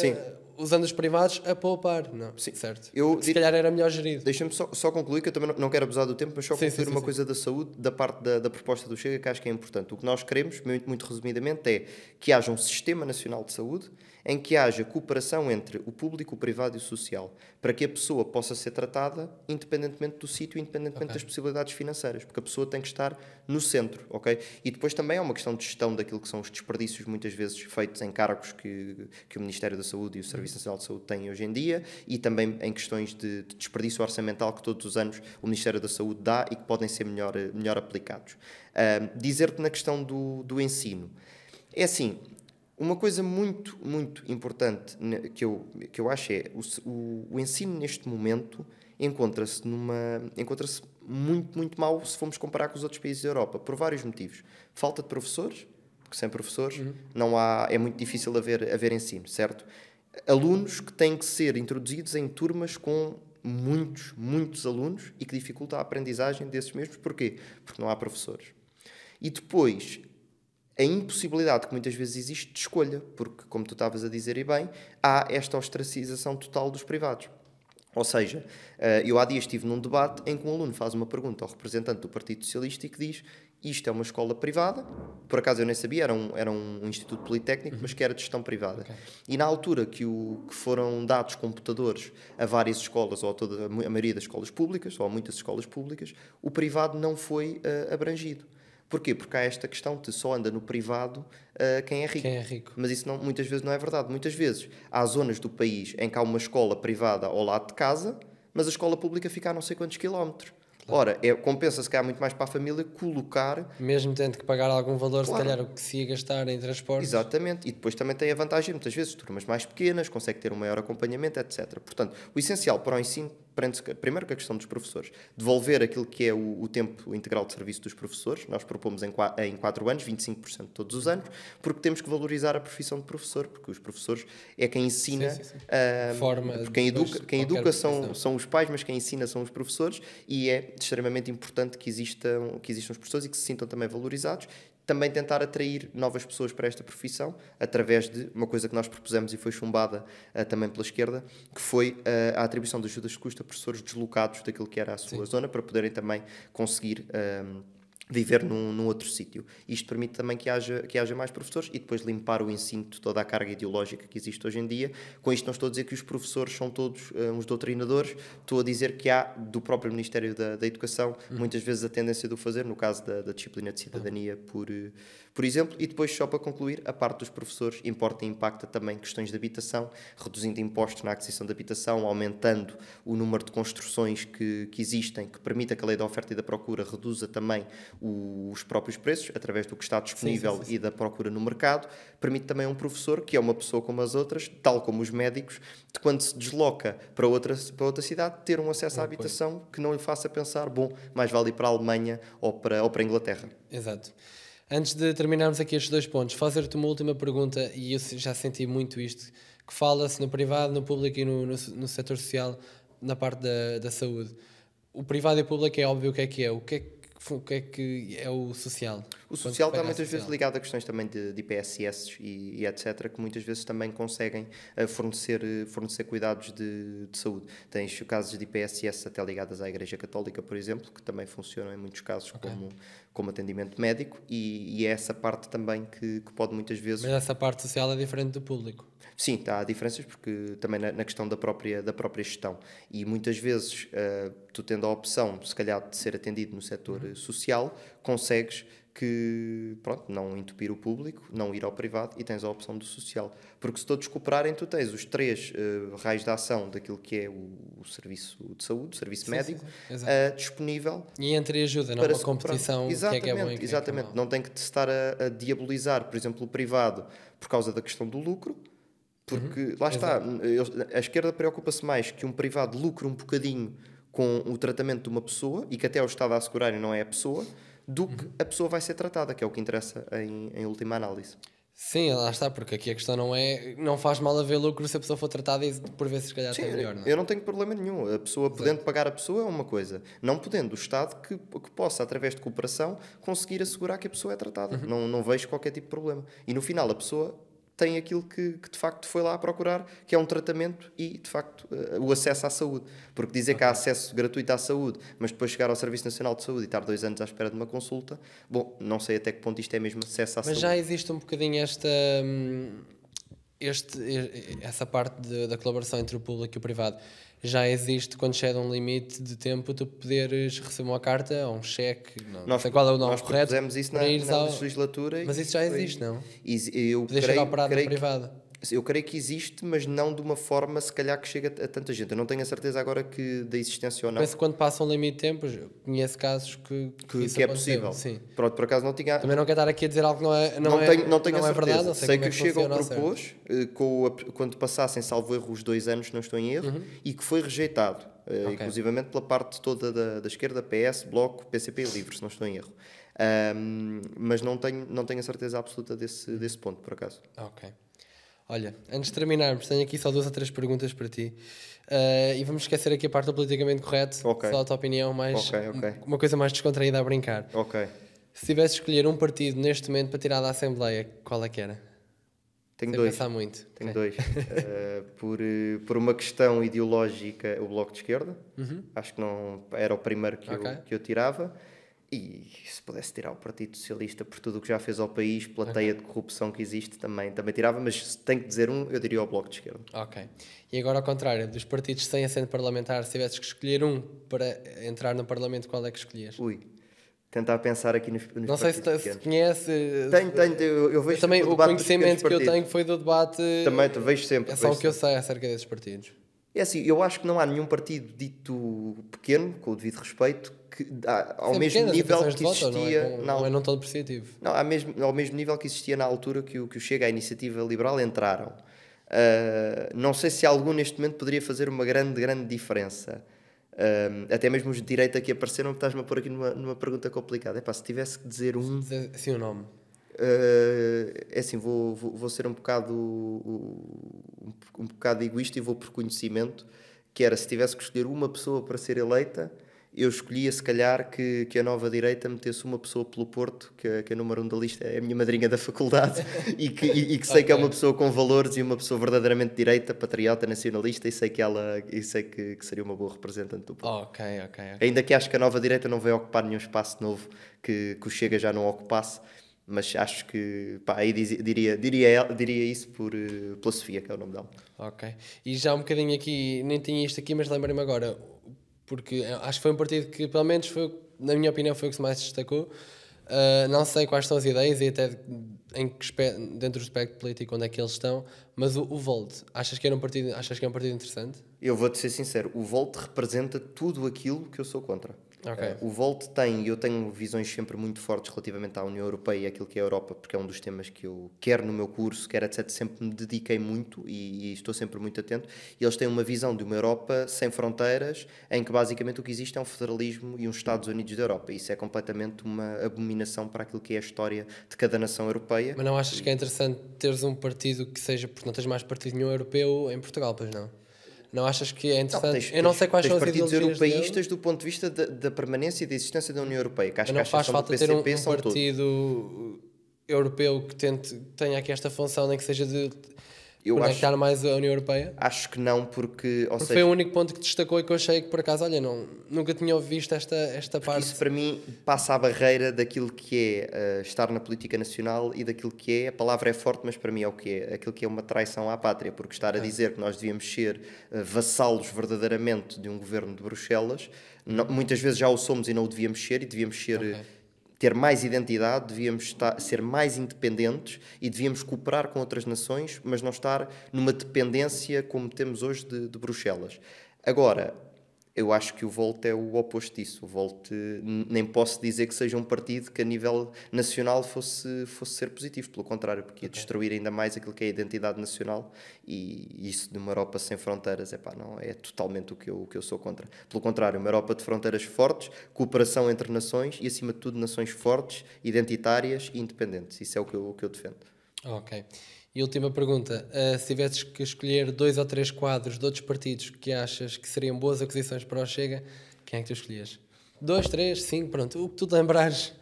S1: usando os privados a poupar. Não, certo. Se calhar era melhor gerido.
S2: Deixa-me só concluir, que eu também não quero abusar do tempo, mas só concluir uma coisa da saúde, da parte da proposta do Chega, que acho que é importante. O que nós queremos, muito resumidamente, é que haja um Sistema Nacional de Saúde em que haja cooperação entre o público, o privado e o social, para que a pessoa possa ser tratada independentemente do sítio, independentemente das possibilidades financeiras, porque a pessoa tem que estar no centro, ok? E depois também é uma questão de gestão daquilo que são os desperdícios, muitas vezes feitos em cargos que o Ministério da Saúde e o Serviço Nacional de Saúde têm hoje em dia, e também em questões de desperdício orçamental que todos os anos o Ministério da Saúde dá e que podem ser melhor aplicados. Dizer-te na questão do ensino. É assim... Uma coisa muito importante que eu acho é o ensino neste momento encontra-se muito mal se formos comparar com os outros países da Europa, por vários motivos. Falta de professores, porque sem professores é muito difícil haver ensino, certo? Alunos que têm que ser introduzidos em turmas com muitos alunos e que dificulta a aprendizagem desses mesmos. Porquê? Porque não há professores. E depois... a impossibilidade que muitas vezes existe de escolha, porque, como tu estavas a dizer e bem, há esta ostracização total dos privados. Ou seja, eu há dias estive num debate em que um aluno faz uma pergunta ao representante do Partido Socialista e que diz: isto é uma escola privada, por acaso eu nem sabia, era um instituto politécnico, mas que era de gestão privada. Okay. E na altura que foram dados computadores a várias escolas, ou a maioria das escolas públicas, ou a muitas escolas públicas, o privado não foi abrangido. Porquê? Porque há esta questão de só anda no privado quem é rico. Mas isso muitas vezes não é verdade. Muitas vezes há zonas do país em que há uma escola privada ao lado de casa, mas a escola pública fica a não sei quantos quilómetros. Claro. Ora, compensa-se que há muito mais para a família colocar...
S1: Mesmo tendo que pagar algum valor, claro. Se calhar o que se ia gastar em transportes.
S2: Exatamente. E depois também tem a vantagem, muitas vezes, turmas mais pequenas, consegue ter um maior acompanhamento, etc. Portanto, o essencial para o ensino prende-se primeiro com a questão dos professores. Devolver aquilo que é o tempo integral de serviço dos professores. Nós propomos em 4 anos, 25% todos os anos, porque temos que valorizar a profissão de professor, porque os professores é quem ensina,
S1: forma,
S2: quem educa são os pais, mas quem ensina são os professores, e é extremamente importante que existam os professores e que se sintam também valorizados. Também tentar atrair novas pessoas para esta profissão, através de uma coisa que nós propusemos e foi chumbada também pela esquerda, que foi a atribuição de ajudas de custo a professores deslocados daquilo que era a sua zona, para poderem também conseguir viver num outro sítio. Isto permite também que haja mais professores e depois limpar o ensino de toda a carga ideológica que existe hoje em dia. Com isto não estou a dizer que os professores são todos uns doutrinadores, estou a dizer que há do próprio Ministério da Educação muitas vezes a tendência de o fazer, no caso da disciplina de cidadania, por exemplo. E depois, só para concluir, a parte dos professores importa e impacta também questões de habitação, reduzindo impostos na aquisição de habitação, aumentando o número de construções que existem, que permita que a lei da oferta e da procura reduza também os próprios preços, através do que está disponível e da procura no mercado. Permite também a um professor, que é uma pessoa como as outras, tal como os médicos, de quando se desloca para outra cidade, ter um acesso à habitação que não lhe faça pensar, bom, mais vale ir para a Alemanha ou para a Inglaterra.
S1: Exato. Antes de terminarmos aqui estes 2 pontos, fazer-te uma última pergunta, e eu já senti muito isto, que fala-se no privado, no público e no setor social, na parte da saúde. O privado e o público é óbvio o que é que é. O que é que é o social?
S2: O social está muitas vezes ligado a questões também de IPSS e etc., que muitas vezes também conseguem fornecer cuidados de saúde. Tens casos de IPSS até ligadas à Igreja Católica, por exemplo, que também funcionam em muitos casos como atendimento médico, e é essa parte também que pode muitas vezes...
S1: Mas essa parte social é diferente do público?
S2: Sim, há diferenças, porque também na questão da própria gestão. E muitas vezes, tu tendo a opção, se calhar, de ser atendido no setor social, consegues não entupir o público, não ir ao privado, e tens a opção do social. Porque se todos cooperarem, tu tens os 3 raios de ação daquilo que é o serviço de saúde, o serviço médico, disponível.
S1: E entre ajuda, não uma competição.
S2: Exatamente,
S1: que é bom e
S2: exatamente. Não tem que te estar a diabolizar, por exemplo, o privado por causa da questão do lucro. Porque, lá está, a esquerda preocupa-se mais que um privado lucre um bocadinho com o tratamento de uma pessoa, e que até o Estado a assegurar e não é a pessoa, do que a pessoa vai ser tratada, que é o que interessa em última análise.
S1: Sim, lá está, porque aqui a questão não faz mal haver lucro se a pessoa for tratada e por vezes se calhar até melhor. Não é?
S2: Eu não tenho problema nenhum. A pessoa podendo pagar a pessoa é uma coisa. Não podendo o Estado que possa, através de cooperação, conseguir assegurar que a pessoa é tratada. Não vejo qualquer tipo de problema. E no final a pessoa tem aquilo que de facto foi lá procurar, que é um tratamento e, de facto, o acesso à saúde. Porque dizer que há acesso gratuito à saúde, mas depois chegar ao Serviço Nacional de Saúde e estar 2 anos à espera de uma consulta, bom, não sei até que ponto isto é mesmo acesso à saúde.
S1: Mas já existe um bocadinho essa parte da colaboração entre o público e o privado. Já existe quando chega um limite de tempo tu poderes receber uma carta ou um cheque, não sei qual é o nome correto.
S2: Nós propusemos isso na legislatura.
S1: Mas isso já existe, não?
S2: Poder
S1: chegar operado no privado.
S2: Eu creio que existe, mas não de uma forma, se calhar, que chega a tanta gente. Eu não tenho a certeza agora da existência ou não.
S1: Penso que quando passa um limite de tempo, conheço casos que é possível. Sim.
S2: Pronto, por acaso não tinha...
S1: Também não quero estar aqui a dizer algo que não tenho a verdade. Não sei
S2: que o Chega o propôs, quando passassem, salvo erro, os 2 anos, não estou em erro, e que foi rejeitado, inclusivamente pela parte toda da esquerda, PS, Bloco, PCP e Livre, se não estou em erro. Mas não tenho a certeza absoluta desse ponto, por acaso.
S1: Ok. Olha, antes de terminarmos, tenho aqui só 2 ou 3 perguntas para ti. E vamos esquecer aqui a parte do politicamente correto, só a tua opinião, uma coisa mais descontraída a brincar. Se tivesse de escolher um partido neste momento para tirar da Assembleia, qual é que era?
S2: Tenho
S1: Sem
S2: 2.
S1: pensar muito.
S2: Tenho 2. Por uma questão ideológica, o Bloco de Esquerda. Acho que não era o primeiro que eu tirava. E se pudesse tirar o Partido Socialista por tudo o que já fez ao país, pela teia de corrupção que existe, também tirava, mas se tenho que dizer eu diria o Bloco de Esquerda.
S1: Ok. E agora ao contrário, dos partidos sem assento parlamentar, se tivesses que escolher um para entrar no Parlamento, qual é que escolhias?
S2: Tentar pensar aqui nos
S1: não sei se conhece.
S2: Tenho, eu vejo
S1: também o conhecimento que eu tenho foi do debate.
S2: Também te vejo sempre.
S1: É só o que eu sei acerca desses partidos.
S2: É assim, eu acho que não há nenhum partido dito pequeno, com o devido respeito, que ao mesmo nível que existia...
S1: Não é tão apreciativo.
S2: Não, ao mesmo nível que existia na altura que o Chega e a Iniciativa Liberal entraram. Não sei se algum neste momento poderia fazer uma grande diferença. Até mesmo os de direita que apareceram, estás-me a pôr aqui numa pergunta complicada. Se tivesse que dizer um...
S1: Sim, o nome.
S2: É assim, vou ser um bocado egoísta e vou por conhecimento, que era, se tivesse que escolher uma pessoa para ser eleita, eu escolhia se calhar que a nova direita metesse uma pessoa pelo Porto, que a número 1 da lista é a minha madrinha da faculdade, e que sei que é uma pessoa com valores e uma pessoa verdadeiramente de direita, patriota, nacionalista, e sei que seria uma boa representante do Porto.
S1: Ok.
S2: Ainda que acho que a nova direita não vai ocupar nenhum espaço novo que o Chega já não ocupasse, mas acho que, aí diria isso pela Sofia, que é o nome dela.
S1: Ok. E já um bocadinho aqui, nem tinha isto aqui, mas lembrei-me agora, porque acho que foi um partido que, pelo menos, na minha opinião, foi o que mais destacou. Não sei quais são as ideias e até dentro do espectro político onde é que eles estão, mas o Volt, achas que é um partido interessante?
S2: Eu vou-te ser sincero, o Volt representa tudo aquilo que eu sou contra.
S1: Okay.
S2: O Volt eu tenho visões sempre muito fortes relativamente à União Europeia e àquilo que é a Europa, porque é um dos temas que eu, quer no meu curso, quer etc, sempre me dediquei muito e estou sempre muito atento. E eles têm uma visão de uma Europa sem fronteiras, em que basicamente o que existe é um federalismo e uns Estados Unidos da Europa. Isso é completamente uma abominação para aquilo que é a história de cada nação europeia.
S1: Mas não achas que é interessante teres um partido que seja, porque não tens mais partido nenhum europeu em Portugal, pois não? Não achas que é interessante?
S2: Eu não sei quais são os partidos europeístas do ponto de vista da permanência e da existência da União Europeia. Que acho
S1: não
S2: que
S1: faz falta ter um
S2: partido
S1: europeu que tenha aqui esta função, nem que seja de conectar mais a União Europeia?
S2: Acho que não, porque
S1: foi o único ponto que destacou e que eu achei que, por acaso, olha, nunca tinha visto esta parte.
S2: Isso, para mim, passa a barreira daquilo que é estar na política nacional e daquilo que é, a palavra é forte, mas para mim é o que é, aquilo que é uma traição à pátria, porque estar a dizer que nós devíamos ser vassalos verdadeiramente de um governo de Bruxelas, muitas vezes já o somos e não o devíamos ser, e devíamos ser... ter mais identidade, devíamos ser mais independentes e devíamos cooperar com outras nações, mas não estar numa dependência como temos hoje de Bruxelas. Agora, eu acho que o Volt é o oposto disso. O Volt, nem posso dizer que seja um partido que a nível nacional fosse ser positivo, pelo contrário, porque ia destruir ainda mais aquilo que é a identidade nacional, e isso de uma Europa sem fronteiras, não, é totalmente o que eu sou contra. Pelo contrário, uma Europa de fronteiras fortes, cooperação entre nações e, acima de tudo, nações fortes, identitárias e independentes. Isso é o que eu defendo.
S1: Ok. E última pergunta, se tivesses que escolher 2 ou 3 quadros de outros partidos que achas que seriam boas aquisições para o Chega, quem é que tu escolhias? 2, 3, 5, pronto, o que tu te lembrares.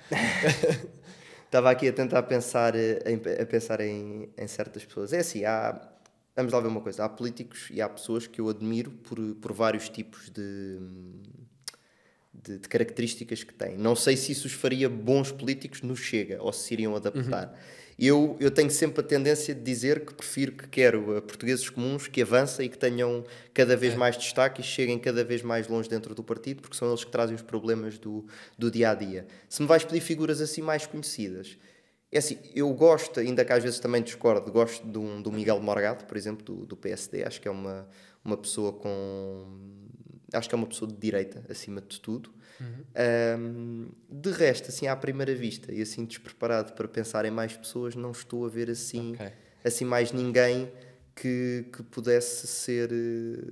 S2: Estava aqui a tentar pensar em certas pessoas. É assim, vamos lá ver uma coisa, há políticos e há pessoas que eu admiro por vários tipos de características que têm. Não sei se isso os faria bons políticos no Chega, ou se iriam adaptar. Eu tenho sempre a tendência de dizer que quero portugueses comuns que avancem e que tenham cada vez mais destaque e cheguem cada vez mais longe dentro do partido, porque são eles que trazem os problemas do dia-a-dia. Se me vais pedir figuras assim mais conhecidas, é assim, eu gosto, ainda que às vezes também discordo, gosto do Miguel Morgado, por exemplo, do PSD. Acho que é uma pessoa acho que é uma pessoa de direita, acima de tudo. De resto, assim, à primeira vista e assim despreparado para pensar em mais pessoas, não estou a ver assim mais ninguém que pudesse ser...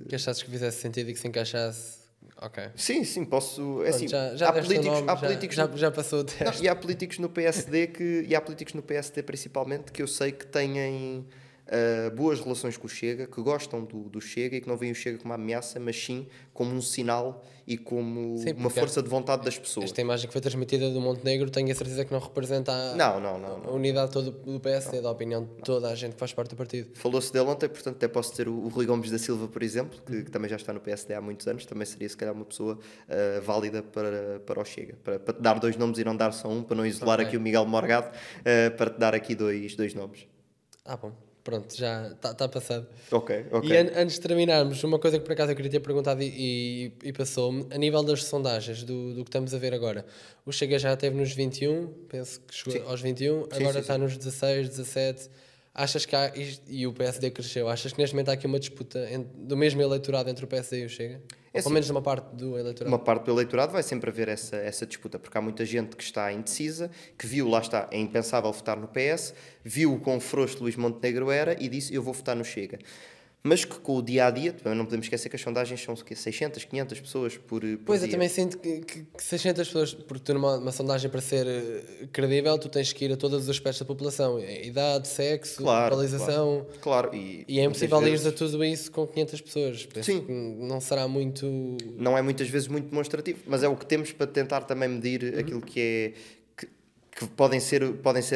S1: Que achasses que fizesse sentido e que se encaixasse... Ok.
S2: Sim, posso...
S1: Pronto,
S2: assim,
S1: já há políticos já passou o teste.
S2: Não, e há políticos no PSD principalmente que eu sei que têm... boas relações com o Chega, que gostam do Chega e que não veem o Chega como uma ameaça, mas sim como um sinal e como uma força de vontade das pessoas.
S1: Esta imagem que foi transmitida do Montenegro, tenho a certeza que não representa a unidade toda do PSD, da opinião de toda a gente que faz parte do partido.
S2: Falou-se dele ontem, portanto até posso ter o Rui Gomes da Silva, por exemplo, que também já está no PSD há muitos anos, também seria se calhar uma pessoa válida para o Chega, para te dar 2 nomes e não dar só um, para não isolar aqui o Miguel Morgado, para te dar aqui dois nomes.
S1: Bom. Pronto, já está passado.
S2: Ok.
S1: E antes de terminarmos, uma coisa que por acaso eu queria ter perguntado e passou-me, a nível das sondagens do que estamos a ver agora, o Chega já esteve nos 21, penso que chegou aos 21, agora está nos 16, 17, achas que e o PSD cresceu, achas que neste momento há aqui uma disputa do mesmo eleitorado entre o PSD e o Chega? Pelo menos uma parte do eleitorado.
S2: Uma parte do eleitorado vai sempre haver essa disputa, porque há muita gente que está indecisa, que viu, lá está, é impensável votar no PS, viu o quão frouxo Luís Montenegro era e disse, eu vou votar no Chega. mas que com o dia-a-dia, também não podemos esquecer que as sondagens são 600, 500 pessoas por
S1: Pois,
S2: dia.
S1: eu também sinto que 600 pessoas, porque tu numa sondagem para ser credível, tu tens que ir a todos os aspectos da população, idade, sexo,
S2: Claro,
S1: localização,
S2: claro.
S1: e é impossível ires a tudo isso com 500 pessoas. Penso
S2: Sim.
S1: que não será muito...
S2: Não é muitas vezes muito demonstrativo, mas é o que temos para tentar também medir aquilo que é... Que podem ser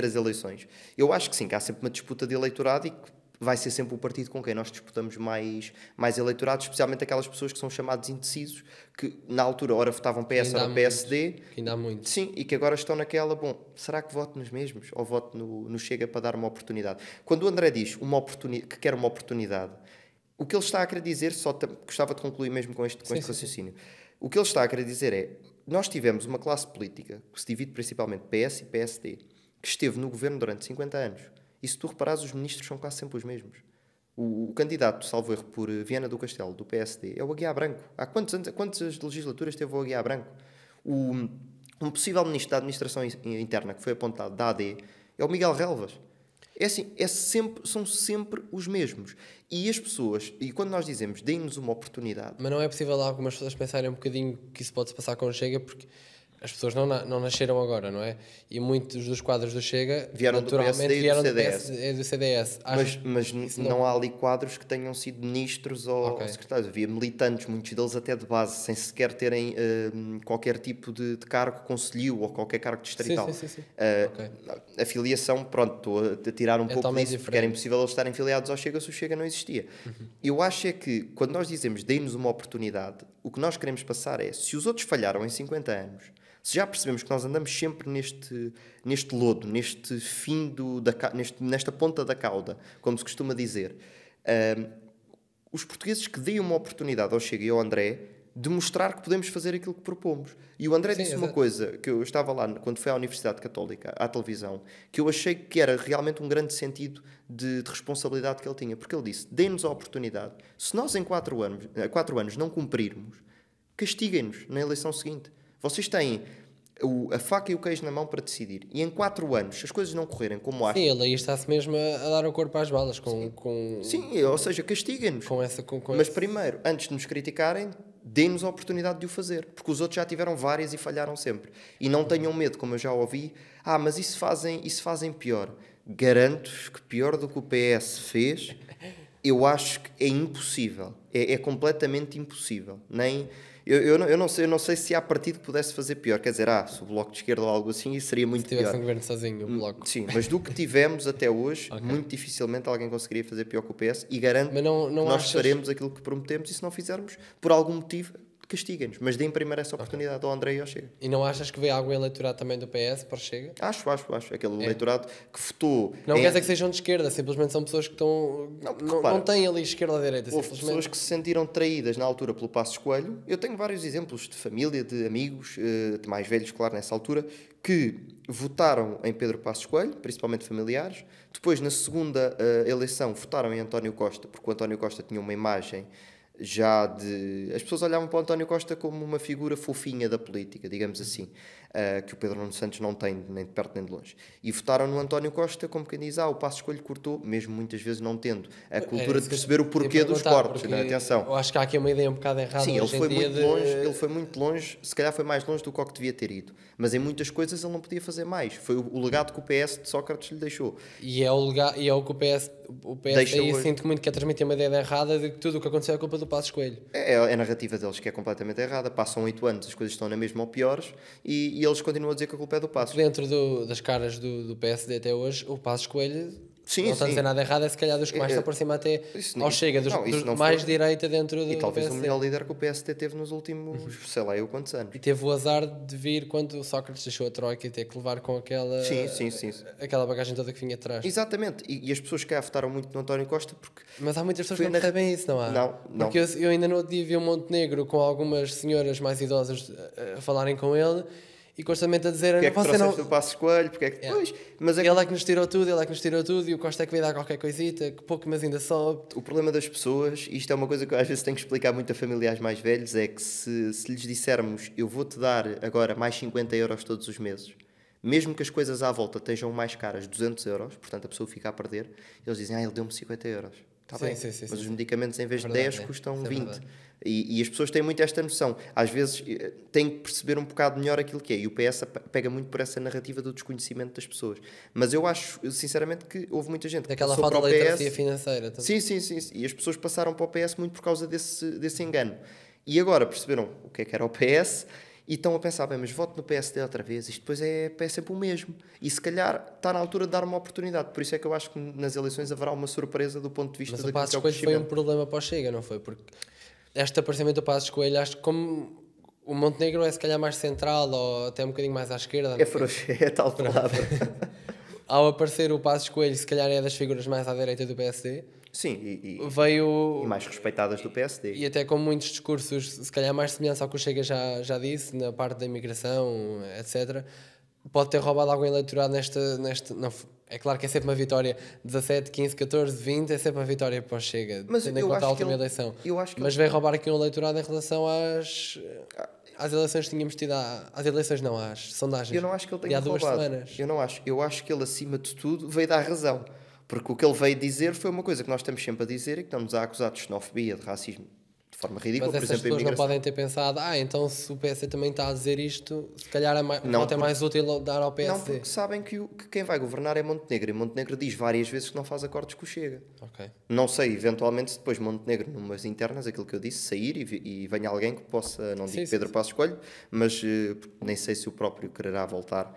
S2: as eleições. Eu acho que sim, que há sempre uma disputa de eleitorado e que vai ser sempre o partido com quem nós disputamos mais eleitorado, especialmente aquelas pessoas que são chamados indecisos, que na altura ora votavam PS, ora PSD.
S1: Que ainda há muito.
S2: Sim, e que agora estão naquela, bom, será que voto nos mesmos? Ou voto no Chega para dar uma oportunidade? Quando o André diz que quer uma oportunidade, o que ele está a querer dizer, gostava de concluir mesmo com este raciocínio, o que ele está a querer dizer é, nós tivemos uma classe política que se divide principalmente PS e PSD, que esteve no governo durante 50 anos. E se tu reparares, os ministros são quase sempre os mesmos. O candidato, salvo erro, por Viana do Castelo, do PSD, é o Aguiar Branco. Há quantas legislaturas teve o Aguiar Branco? Um possível ministro da Administração Interna que foi apontado da AD é o Miguel Relvas. É assim, são sempre os mesmos. E as pessoas, e quando nós dizemos deem-nos uma oportunidade...
S1: Mas não é possível algumas pessoas pensarem um bocadinho que isso pode-se passar com o Chega, porque as pessoas não nasceram agora, não é? E muitos dos quadros do Chega
S2: vieram do PSD e do CDS.
S1: Do CDS.
S2: Mas não há ali quadros que tenham sido ministros ou secretários. Havia militantes, muitos deles até de base, sem sequer terem qualquer tipo de cargo conselhio ou qualquer cargo distrital.
S1: Sim.
S2: A filiação, pronto, estou a tirar um pouco disso, porque era impossível eles estarem filiados ao Chega se o Chega não existia. Eu acho é que, quando nós dizemos deem-nos uma oportunidade, o que nós queremos passar é, se os outros falharam em 50 anos, se já percebemos que nós andamos sempre neste lodo, neste fim nesta ponta da cauda, como se costuma dizer, os portugueses que deem uma oportunidade ao Chega e ao André de mostrar que podemos fazer aquilo que propomos. E o André disse uma coisa, que eu estava lá quando foi à Universidade Católica, à televisão, que eu achei que era realmente um grande sentido de responsabilidade que ele tinha, porque ele disse, deem-nos a oportunidade. Se nós em 4 anos não cumprirmos, castiguem-nos na eleição seguinte. Vocês têm a faca e o queijo na mão para decidir. E em 4 anos, se as coisas não correrem como acham...
S1: Sim, ele aí está-se mesmo a dar o corpo às balas.
S2: Sim, ou seja, castiguem-nos. Mas primeiro, antes de nos criticarem, deem-nos a oportunidade de o fazer. Porque os outros já tiveram várias e falharam sempre. E não tenham medo, como eu já ouvi, mas isso fazem pior. Garanto-vos que pior do que o PS fez, eu acho que é impossível. É completamente impossível. Eu não sei se há partido que pudesse fazer pior. Quer dizer, se o Bloco de Esquerda ou algo assim, isso seria muito pior. Se
S1: tivesse um governo sozinho, o Bloco.
S2: Sim, mas do que tivemos até hoje, muito dificilmente alguém conseguiria fazer pior que o PS. E garanto que nós faremos aquilo que prometemos, e se não fizermos, por algum motivo, castiguem-nos. Mas deem primeiro essa oportunidade ao André e ao Chega.
S1: E não achas que veio algum eleitorado também do PS para o Chega?
S2: Acho. Aquele eleitorado que votou...
S1: Não quer dizer que sejam de esquerda, simplesmente são pessoas que estão... Não têm ali esquerda ou direita.
S2: Houve pessoas que se sentiram traídas na altura pelo Passos Coelho. Eu tenho vários exemplos de família, de amigos, de mais velhos, claro, nessa altura, que votaram em Pedro Passos Coelho, principalmente familiares. Depois, na segunda eleição, votaram em António Costa, porque o António Costa tinha uma imagem... As pessoas olhavam para o António Costa como uma figura fofinha da política, digamos assim, que o Pedro Nuno Santos não tem, nem de perto nem de longe. E votaram no António Costa como quem diz, o Passos Coelho cortou, mesmo muitas vezes não tendo a cultura de perceber o porquê dos cortes. Atenção.
S1: Eu acho que há aqui uma ideia um bocado errada.
S2: Sim, ele foi muito longe, se calhar foi mais longe do que o que devia ter ido. Mas em muitas coisas ele não podia fazer mais. Foi o legado que o PS de Sócrates lhe deixou.
S1: E é o que o PS aí sinto muito que é transmitir uma ideia errada de que tudo o que aconteceu é culpa do Passos Coelho.
S2: É a narrativa deles que é completamente errada. Passam 8 anos, as coisas estão na mesma ou piores, e eles continuam a dizer que a culpa é do Passos.
S1: Dentro das caras do PSD até hoje, o Passos Coelho não está a dizer nada errado, é se calhar dos que mais estão por cima até ao Chega, dos mais direita dentro do
S2: E talvez
S1: PSD.
S2: O melhor líder que o PSD teve nos últimos, sei lá, quantos anos.
S1: E teve o azar de vir quando o Sócrates deixou a Troika e ter que levar com aquela aquela bagagem toda que vinha atrás.
S2: Exatamente, e as pessoas que votaram muito no António Costa porque...
S1: Mas há muitas pessoas que não percebem isso, não há?
S2: Não.
S1: Porque eu ainda no outro dia vi um Montenegro com algumas senhoras mais idosas a falarem com ele e constantemente a dizer...
S2: Porque é que trouxeste o Passos Coelho? Porque é que depois... Mas
S1: ele é que nos tirou tudo, e o Costa é que veio dar qualquer coisita, que pouco, mas ainda sobe.
S2: O problema das pessoas, isto é uma coisa que eu às vezes tenho que explicar muito a familiares mais velhos, é que se lhes dissermos eu vou-te dar agora mais 50 euros todos os meses, mesmo que as coisas à volta estejam mais caras, 200 euros, portanto a pessoa fica a perder, eles dizem, ele deu-me 50 euros. Está
S1: Sim,
S2: bem,
S1: sim, sim,
S2: mas
S1: sim,
S2: os medicamentos em vez de
S1: verdade,
S2: 10 custam
S1: isso é
S2: 20.
S1: verdade.
S2: E as pessoas têm muito esta noção. Às vezes têm que perceber um bocado melhor aquilo que é. E o PS pega muito por essa narrativa do desconhecimento das pessoas. Mas eu acho, sinceramente, que houve muita gente que
S1: Daquela
S2: passou para
S1: falta
S2: o
S1: de literacia
S2: PS.
S1: financeira também.
S2: Sim, sim, sim, sim. E as pessoas passaram para o PS muito por causa desse engano. E agora perceberam o que era o PS e estão a pensar, bem, mas voto no PSD outra vez, isto depois é sempre o mesmo. E se calhar está na altura de dar uma oportunidade. Por isso é que eu acho que nas eleições haverá uma surpresa do ponto de vista
S1: Mas o
S2: daquilo
S1: Passos
S2: que é o
S1: Coelho foi um
S2: crescimento.
S1: problema para o Chega, não foi? Porque este aparecimento do Passos Coelho, acho que como o Montenegro é se calhar mais central ou até um bocadinho mais à esquerda,
S2: É frouxo, é tal palavra.
S1: ao aparecer o Passos Coelho, se calhar é das figuras mais à direita do PSD,
S2: Sim, e
S1: veio
S2: mais respeitadas do PSD.
S1: e até com muitos discursos, se calhar mais semelhantes ao que o Chega já disse, na parte da imigração, etc. Pode ter roubado algum eleitorado nesta não, é claro que é sempre uma vitória 17, 15, 14, 20, é sempre uma vitória para o Chega,
S2: Mas
S1: tendo em
S2: eu
S1: conta a
S2: acho que
S1: última
S2: ele,
S1: eleição.
S2: eu acho que
S1: Mas
S2: ele,
S1: veio roubar aqui um eleitorado em relação às eleições que tínhamos tido, às eleições não, às sondagens,
S2: eu não acho que ele
S1: de
S2: tenha
S1: há 2
S2: roubado.
S1: semanas.
S2: Eu não acho. Eu acho que ele, acima de tudo, veio dar razão. Porque o que ele veio dizer foi uma coisa que nós estamos sempre a dizer e que estamos a acusar de xenofobia, de racismo, de forma ridícula,
S1: Mas
S2: por
S1: essas
S2: exemplo, a
S1: pessoas não
S2: imigração.
S1: podem ter pensado, então se o PSD também está a dizer isto, se calhar o
S2: Não,
S1: voto é mais útil dar ao
S2: Não,
S1: PSD.
S2: porque sabem que quem vai governar é Montenegro. E Montenegro diz várias vezes que não faz acordos com o Chega.
S1: Ok.
S2: Não sei, eventualmente, se depois Montenegro, numas internas, aquilo que eu disse, sair e venha alguém que possa, não digo
S1: Sim,
S2: Pedro
S1: sim.
S2: Passos Coelho, mas nem sei se o próprio quererá voltar,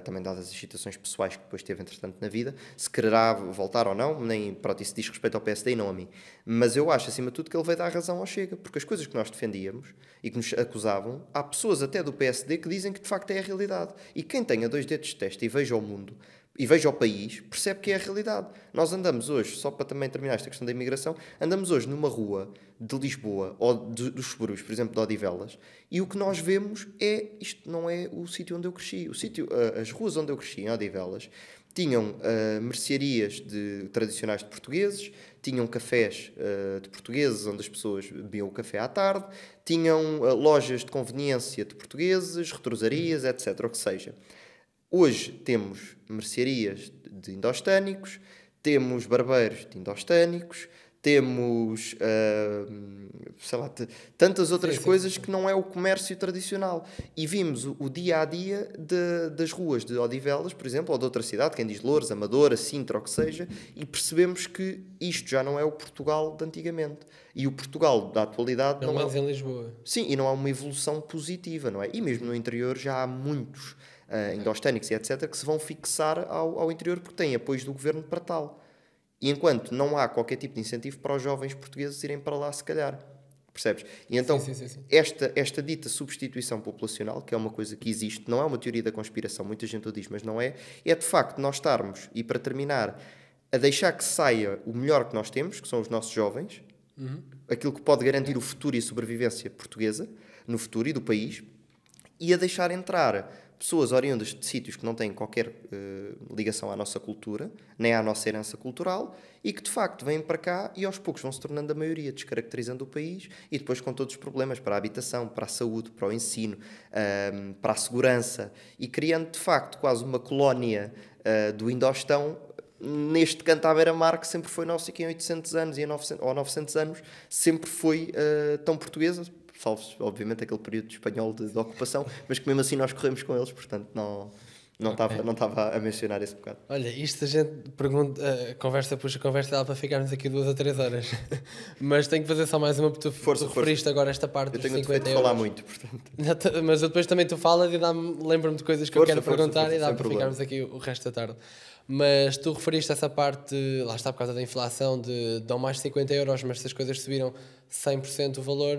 S2: também dadas as situações pessoais que depois teve, entretanto, na vida, se quererá voltar ou não, nem, pronto, isso diz respeito ao PSD e não a mim. Mas eu acho, acima de tudo, que ele veio dar razão ao Chega, porque as coisas que nós defendíamos e que nos acusavam, há pessoas até do PSD que dizem que de facto é a realidade. E quem tenha 2 dedos de testa e veja o mundo e veja o país, percebe que é a realidade. Nós andamos hoje, só para também terminar esta questão da imigração, andamos hoje numa rua de Lisboa ou dos subúrbios, por exemplo, de Odivelas, e o que nós vemos é, isto não é o sítio onde eu cresci. As ruas onde eu cresci, em Odivelas, tinham mercearias tradicionais de portugueses, tinham cafés de portugueses, onde as pessoas bebiam o café à tarde, tinham lojas de conveniência de portugueses, retrosarias, etc., o que seja. Hoje temos mercearias de indostânicos, temos barbeiros de indostânicos, temos sei lá, tantas outras coisas que não é o comércio tradicional. E vimos o dia a dia das ruas de Odivelas, por exemplo, ou de outra cidade, quem diz Loures, Amadora, Sintra, ou o que seja, e percebemos que isto já não é o Portugal de antigamente. E o Portugal da atualidade
S1: Pelo
S2: não
S1: menos
S2: é.
S1: em Lisboa.
S2: Sim, e não há uma evolução positiva, não é? E mesmo no interior já há muitos indostânicos e etc., que se vão fixar ao interior porque têm apoios do governo para tal. E enquanto não há qualquer tipo de incentivo para os jovens portugueses irem para lá, se calhar. Percebes? E então,
S1: Sim.
S2: esta dita substituição populacional, que é uma coisa que existe, não é uma teoria da conspiração, muita gente o diz, mas não é, é de facto nós estarmos, e para terminar, a deixar que saia o melhor que nós temos, que são os nossos jovens, aquilo que pode garantir o futuro e a sobrevivência portuguesa, no futuro e do país, e a deixar entrar pessoas oriundas de sítios que não têm qualquer ligação à nossa cultura, nem à nossa herança cultural, e que de facto vêm para cá e aos poucos vão se tornando a maioria, descaracterizando o país, e depois com todos os problemas para a habitação, para a saúde, para o ensino, para a segurança, e criando de facto quase uma colónia do Indostão, neste canto à beira-mar que sempre foi nosso e que em 800 anos e ou 900 anos sempre foi tão portuguesa, salvo obviamente aquele período espanhol de ocupação, mas que mesmo assim nós corremos com eles, portanto não estava a mencionar esse bocado.
S1: Olha, isto a gente pergunta, conversa puxa conversa, dá para ficarmos aqui 2 ou 3 horas. Mas tenho que fazer só mais uma, porque tu referiste agora esta parte
S2: eu
S1: dos
S2: tenho
S1: 50
S2: de
S1: euros.
S2: falar muito, portanto.
S1: Mas depois também tu falas e lembro-me de coisas que eu quero perguntar e dá para
S2: problema.
S1: ficarmos aqui o resto da tarde. Mas tu referiste essa parte, lá está por causa da inflação, dão mais de 50 euros, mas se as coisas subiram 100% o valor,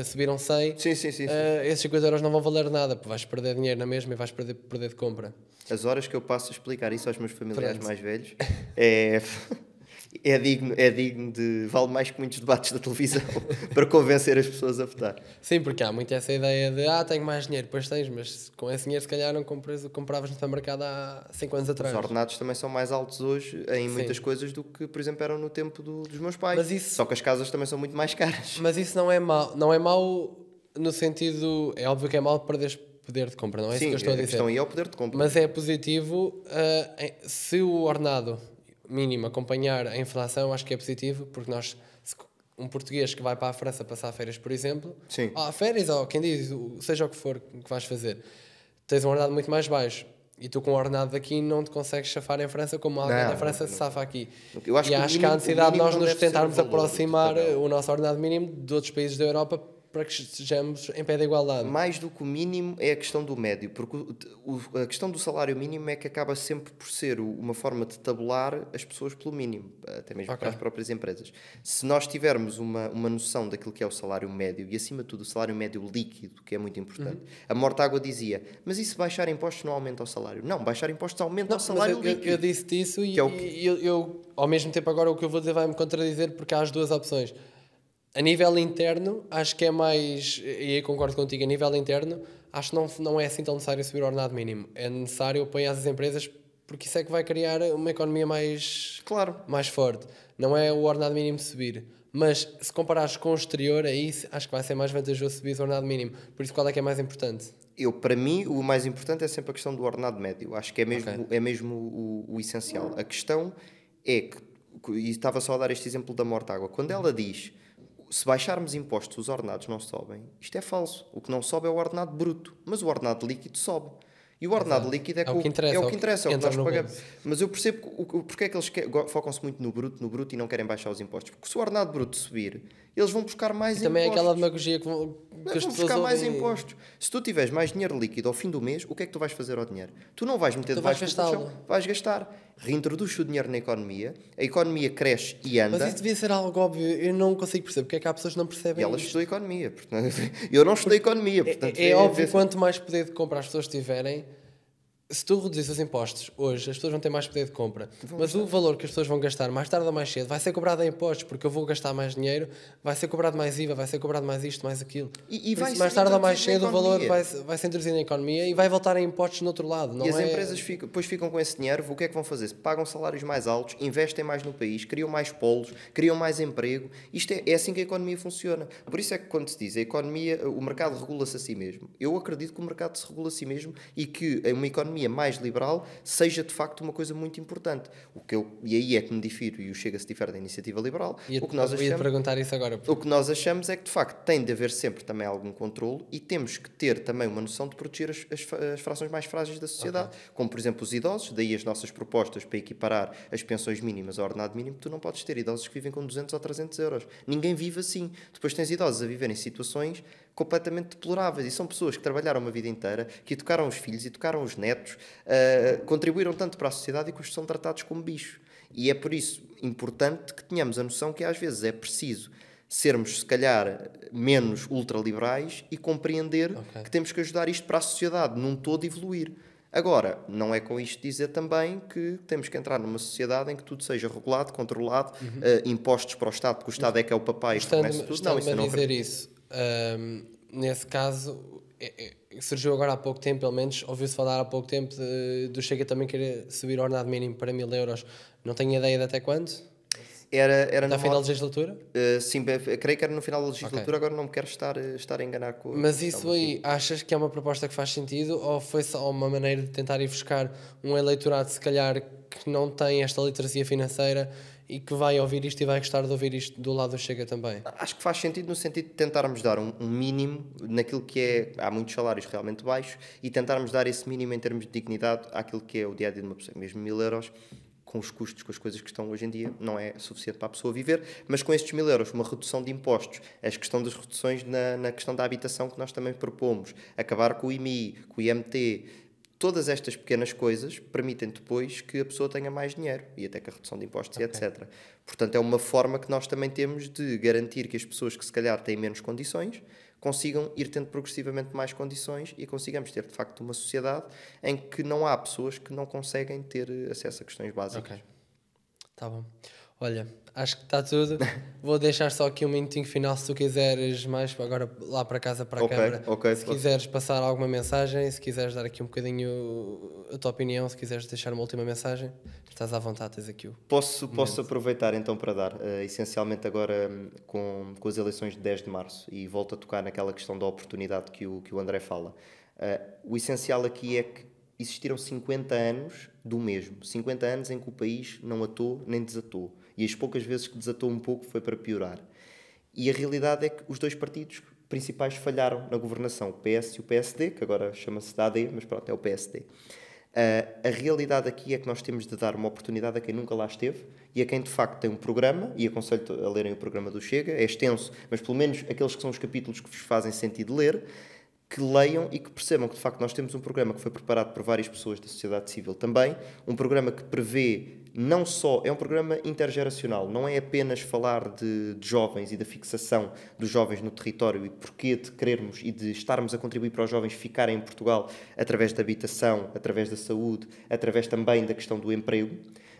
S1: subiram 100,
S2: Sim.
S1: esses 50 euros não vão valer nada, porque vais perder dinheiro na mesma e vais perder de compra.
S2: As horas que eu passo a explicar isso aos meus familiares
S1: Pronto.
S2: mais velhos é digno de... Vale mais que muitos debates da televisão para convencer as pessoas a votar.
S1: Sim, porque há muito essa ideia de tenho mais dinheiro, pois tens, mas com esse dinheiro se calhar não compravas no supermercado há 5 anos atrás.
S2: Os ordenados também são mais altos hoje em muitas coisas do que, por exemplo, eram no tempo dos meus pais. Só que as casas também são muito mais caras.
S1: Mas isso não é mau no sentido... É óbvio que é mau perderes poder de compra, não é?
S2: Sim,
S1: isso que eu estou a dizer.
S2: questão aí é o poder de compra.
S1: Mas é positivo se o ordenado mínimo acompanhar a inflação, acho que é positivo, porque um português que vai para a França passar férias, por exemplo,
S2: Sim.
S1: Férias, ou quem diz, seja o que for que vais fazer, tens um ordenado muito mais baixo. E tu com o ordenado daqui não te consegues chafar em França como alguém da França se safa aqui.
S2: Eu acho
S1: e acho que há necessidade de nós nos tentarmos aproximar o nosso ordenado mínimo de outros países da Europa para que estejamos em pé de igualdade.
S2: Mais do que o mínimo é a questão do médio, porque a questão do salário mínimo é que acaba sempre por ser uma forma de tabular as pessoas pelo mínimo, até mesmo para as próprias empresas. Se nós tivermos uma noção daquilo que é o salário médio e, acima de tudo, o salário médio líquido, que é muito importante, a Mortágua dizia, mas e se baixar impostos não aumenta o salário? Não, baixar impostos aumenta o salário líquido.
S1: Eu disse-te isso e eu, ao mesmo tempo, agora o que eu vou dizer vai-me contradizer, porque há as duas opções. A nível interno, acho que é mais, e aí concordo contigo, a nível interno, acho que não é assim tão necessário subir o ordenado mínimo. É necessário apoiar as empresas, porque isso é que vai criar uma economia mais forte. Não é o ordenado mínimo subir. Mas se comparares com o exterior, aí acho que vai ser mais vantajoso subir o ordenado mínimo. Por isso, qual é que é mais importante?
S2: Para mim, o mais importante é sempre a questão do ordenado médio. Acho que é mesmo o essencial. A questão é que, e estava só a dar este exemplo da Mortágua, quando ela diz, se baixarmos impostos, os ordenados não sobem, isto é falso. O que não sobe é o ordenado bruto, mas o ordenado líquido sobe. E o ordenado líquido é o que interessa, é o que nós pagamos. Mas eu percebo porque é que eles focam-se muito no bruto e não querem baixar os impostos. Porque se o ordenado bruto subir, eles vão buscar mais impostos.
S1: Também é aquela demagogia que as pessoas
S2: vão buscar mais impostos. Se tu tiveres mais dinheiro líquido ao fim do mês, o que é que tu vais fazer ao dinheiro? Tu não vais meter debaixo do colchão, vais gastar. Reintroduz o dinheiro na economia, a economia cresce e anda.
S1: Mas isso devia ser algo óbvio, eu não consigo perceber porque é que há pessoas que não percebem.
S2: E elas estudam economia, portanto, eu não estudei economia. Portanto,
S1: é óbvio que quanto mais poder de compra as pessoas tiverem, se tu reduzires os impostos hoje, as pessoas vão ter mais poder de compra. Mas o valor que as pessoas vão gastar mais tarde ou mais cedo vai ser cobrado em impostos, porque eu vou gastar mais dinheiro, vai ser cobrado mais IVA, vai ser cobrado mais isto, mais aquilo.
S2: E vai
S1: mais tarde ou mais cedo o valor vai ser introduzido na economia e vai voltar em impostos no outro lado.
S2: As empresas depois ficam com esse dinheiro, o que é que vão fazer? Pagam salários mais altos, investem mais no país, criam mais polos, criam mais emprego. Isto é assim que a economia funciona. Por isso é que quando se diz a economia, o mercado regula-se a si mesmo. Eu acredito que o mercado se regula a si mesmo e que uma economia mais liberal seja de facto uma coisa muito importante. E aí é que me difiro e o Chega se difere da iniciativa liberal.
S1: O que nós achamos, perguntar isso agora.
S2: O que nós achamos é que de facto tem de haver sempre também algum controle e temos que ter também uma noção de proteger as frações mais frágeis da sociedade, como por exemplo os idosos, daí as nossas propostas para equiparar as pensões mínimas ao ordenado mínimo. Tu não podes ter idosos que vivem com 200 ou 300 euros. Ninguém vive assim. Depois tens idosos a viver em situações completamente deploráveis e são pessoas que trabalharam uma vida inteira, que educaram os filhos, educaram os netos, contribuíram tanto para a sociedade e que são tratados como bichos. E é por isso importante que tenhamos a noção que às vezes é preciso sermos, se calhar, menos ultraliberais e compreender que temos que ajudar isto para a sociedade num todo evoluir. Agora, não é com isto dizer também que temos que entrar numa sociedade em que tudo seja regulado, controlado, impostos para o Estado, porque o Estado é que é o papai e fornece tudo.
S1: Não, isso não dizer isso. Nesse caso, surgiu agora há pouco tempo, pelo menos, ouviu-se falar há pouco tempo do Chega também querer subir o ordenado mínimo para 1.000 euros. Não tenho ideia de até quando?
S2: Era
S1: no final da legislatura?
S2: Sim, creio que era no final da legislatura, agora não me quero estar a enganar com...
S1: Mas isso aí, achas que é uma proposta que faz sentido ou foi só uma maneira de tentar ir buscar um eleitorado, se calhar, que não tem esta literacia financeira e que vai ouvir isto e vai gostar de ouvir isto do lado do Chega também?
S2: Acho que faz sentido no sentido de tentarmos dar um mínimo naquilo que é... Há muitos salários realmente baixos e tentarmos dar esse mínimo em termos de dignidade àquilo que é o dia-a-dia de uma pessoa. Mesmo 1.000 euros... com os custos, com as coisas que estão hoje em dia, não é suficiente para a pessoa viver, mas com estes 1.000 euros, uma redução de impostos, a questão das reduções na questão da habitação que nós também propomos, acabar com o IMI, com o IMT, todas estas pequenas coisas permitem depois que a pessoa tenha mais dinheiro e até que a redução de impostos e etc. Portanto, é uma forma que nós também temos de garantir que as pessoas que se calhar têm menos condições consigam ir tendo progressivamente mais condições e consigamos ter de facto uma sociedade em que não há pessoas que não conseguem ter acesso a questões básicas.
S1: Ok, tá bom. Olha, acho que está tudo. Vou deixar só aqui um minutinho final se tu quiseres mais, agora lá para casa, para a câmara. Se quiseres passar alguma mensagem, se quiseres dar aqui um bocadinho a tua opinião, se quiseres deixar uma última mensagem, estás à vontade, tens aqui o...
S2: Posso aproveitar então para dar, essencialmente agora com as eleições de 10 de março, e volto a tocar naquela questão da oportunidade que o André fala. O essencial aqui é que existiram 50 anos do mesmo. 50 anos em que o país não atou nem desatou. E as poucas vezes que desatou um pouco foi para piorar. E a realidade é que os 2 partidos principais falharam na governação, o PS e o PSD, que agora chama-se da AD, mas pronto, é o PSD. A realidade aqui é que nós temos de dar uma oportunidade a quem nunca lá esteve e a quem de facto tem um programa, e aconselho-te a lerem o programa do Chega, é extenso, mas pelo menos aqueles que são os capítulos que vos fazem sentido ler, que leiam e que percebam que de facto nós temos um programa que foi preparado por várias pessoas da sociedade civil também, um programa que prevê não só, é um programa intergeracional, não é apenas falar de jovens e da fixação dos jovens no território e porquê de querermos e de estarmos a contribuir para os jovens ficarem em Portugal através da habitação, através da saúde, através também da questão do emprego,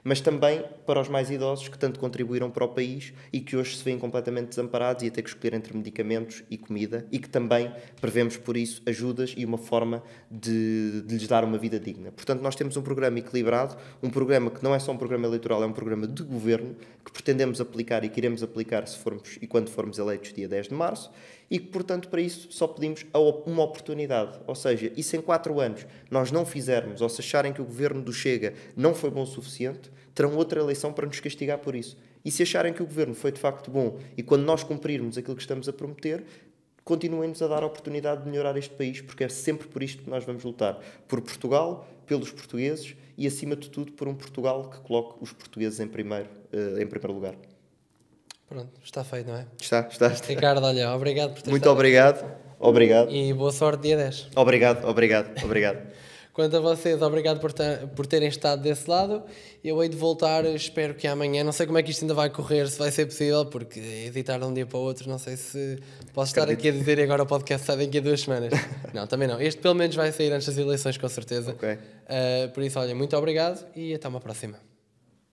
S2: mas também para os mais idosos que tanto contribuíram para o país e que hoje se veem completamente desamparados e a ter que escolher entre medicamentos e comida, e que também prevemos, por isso, ajudas e uma forma de lhes dar uma vida digna. Portanto, nós temos um programa equilibrado, um programa que não é só um programa eleitoral, é um programa de governo, que pretendemos aplicar e que iremos aplicar se formos e quando formos eleitos dia 10 de março, e que, portanto, para isso só pedimos uma oportunidade. Ou seja, e se em 4 anos nós não fizermos, ou se acharem que o governo do Chega não foi bom o suficiente, terão outra eleição para nos castigar por isso. E se acharem que o governo foi de facto bom e quando nós cumprirmos aquilo que estamos a prometer, continuem-nos a dar a oportunidade de melhorar este país, porque é sempre por isto que nós vamos lutar. Por Portugal, pelos portugueses e, acima de tudo, por um Portugal que coloque os portugueses em primeiro lugar.
S1: Pronto, está feito, não é?
S2: Está.
S1: Ricardo, olha, obrigado por ter
S2: Muito obrigado. Obrigado.
S1: E boa sorte dia 10.
S2: Obrigado.
S1: Quanto a vocês, obrigado por terem estado desse lado. Eu hei de voltar, espero que amanhã. Não sei como é que isto ainda vai correr, se vai ser possível, porque editar de um dia para o outro, não sei se posso estar aqui a dizer e agora o podcast sai daqui a 2 semanas. Não, também não. Este pelo menos vai sair antes das eleições, com certeza.
S2: Ok.
S1: Por isso, olha, muito obrigado e até uma próxima.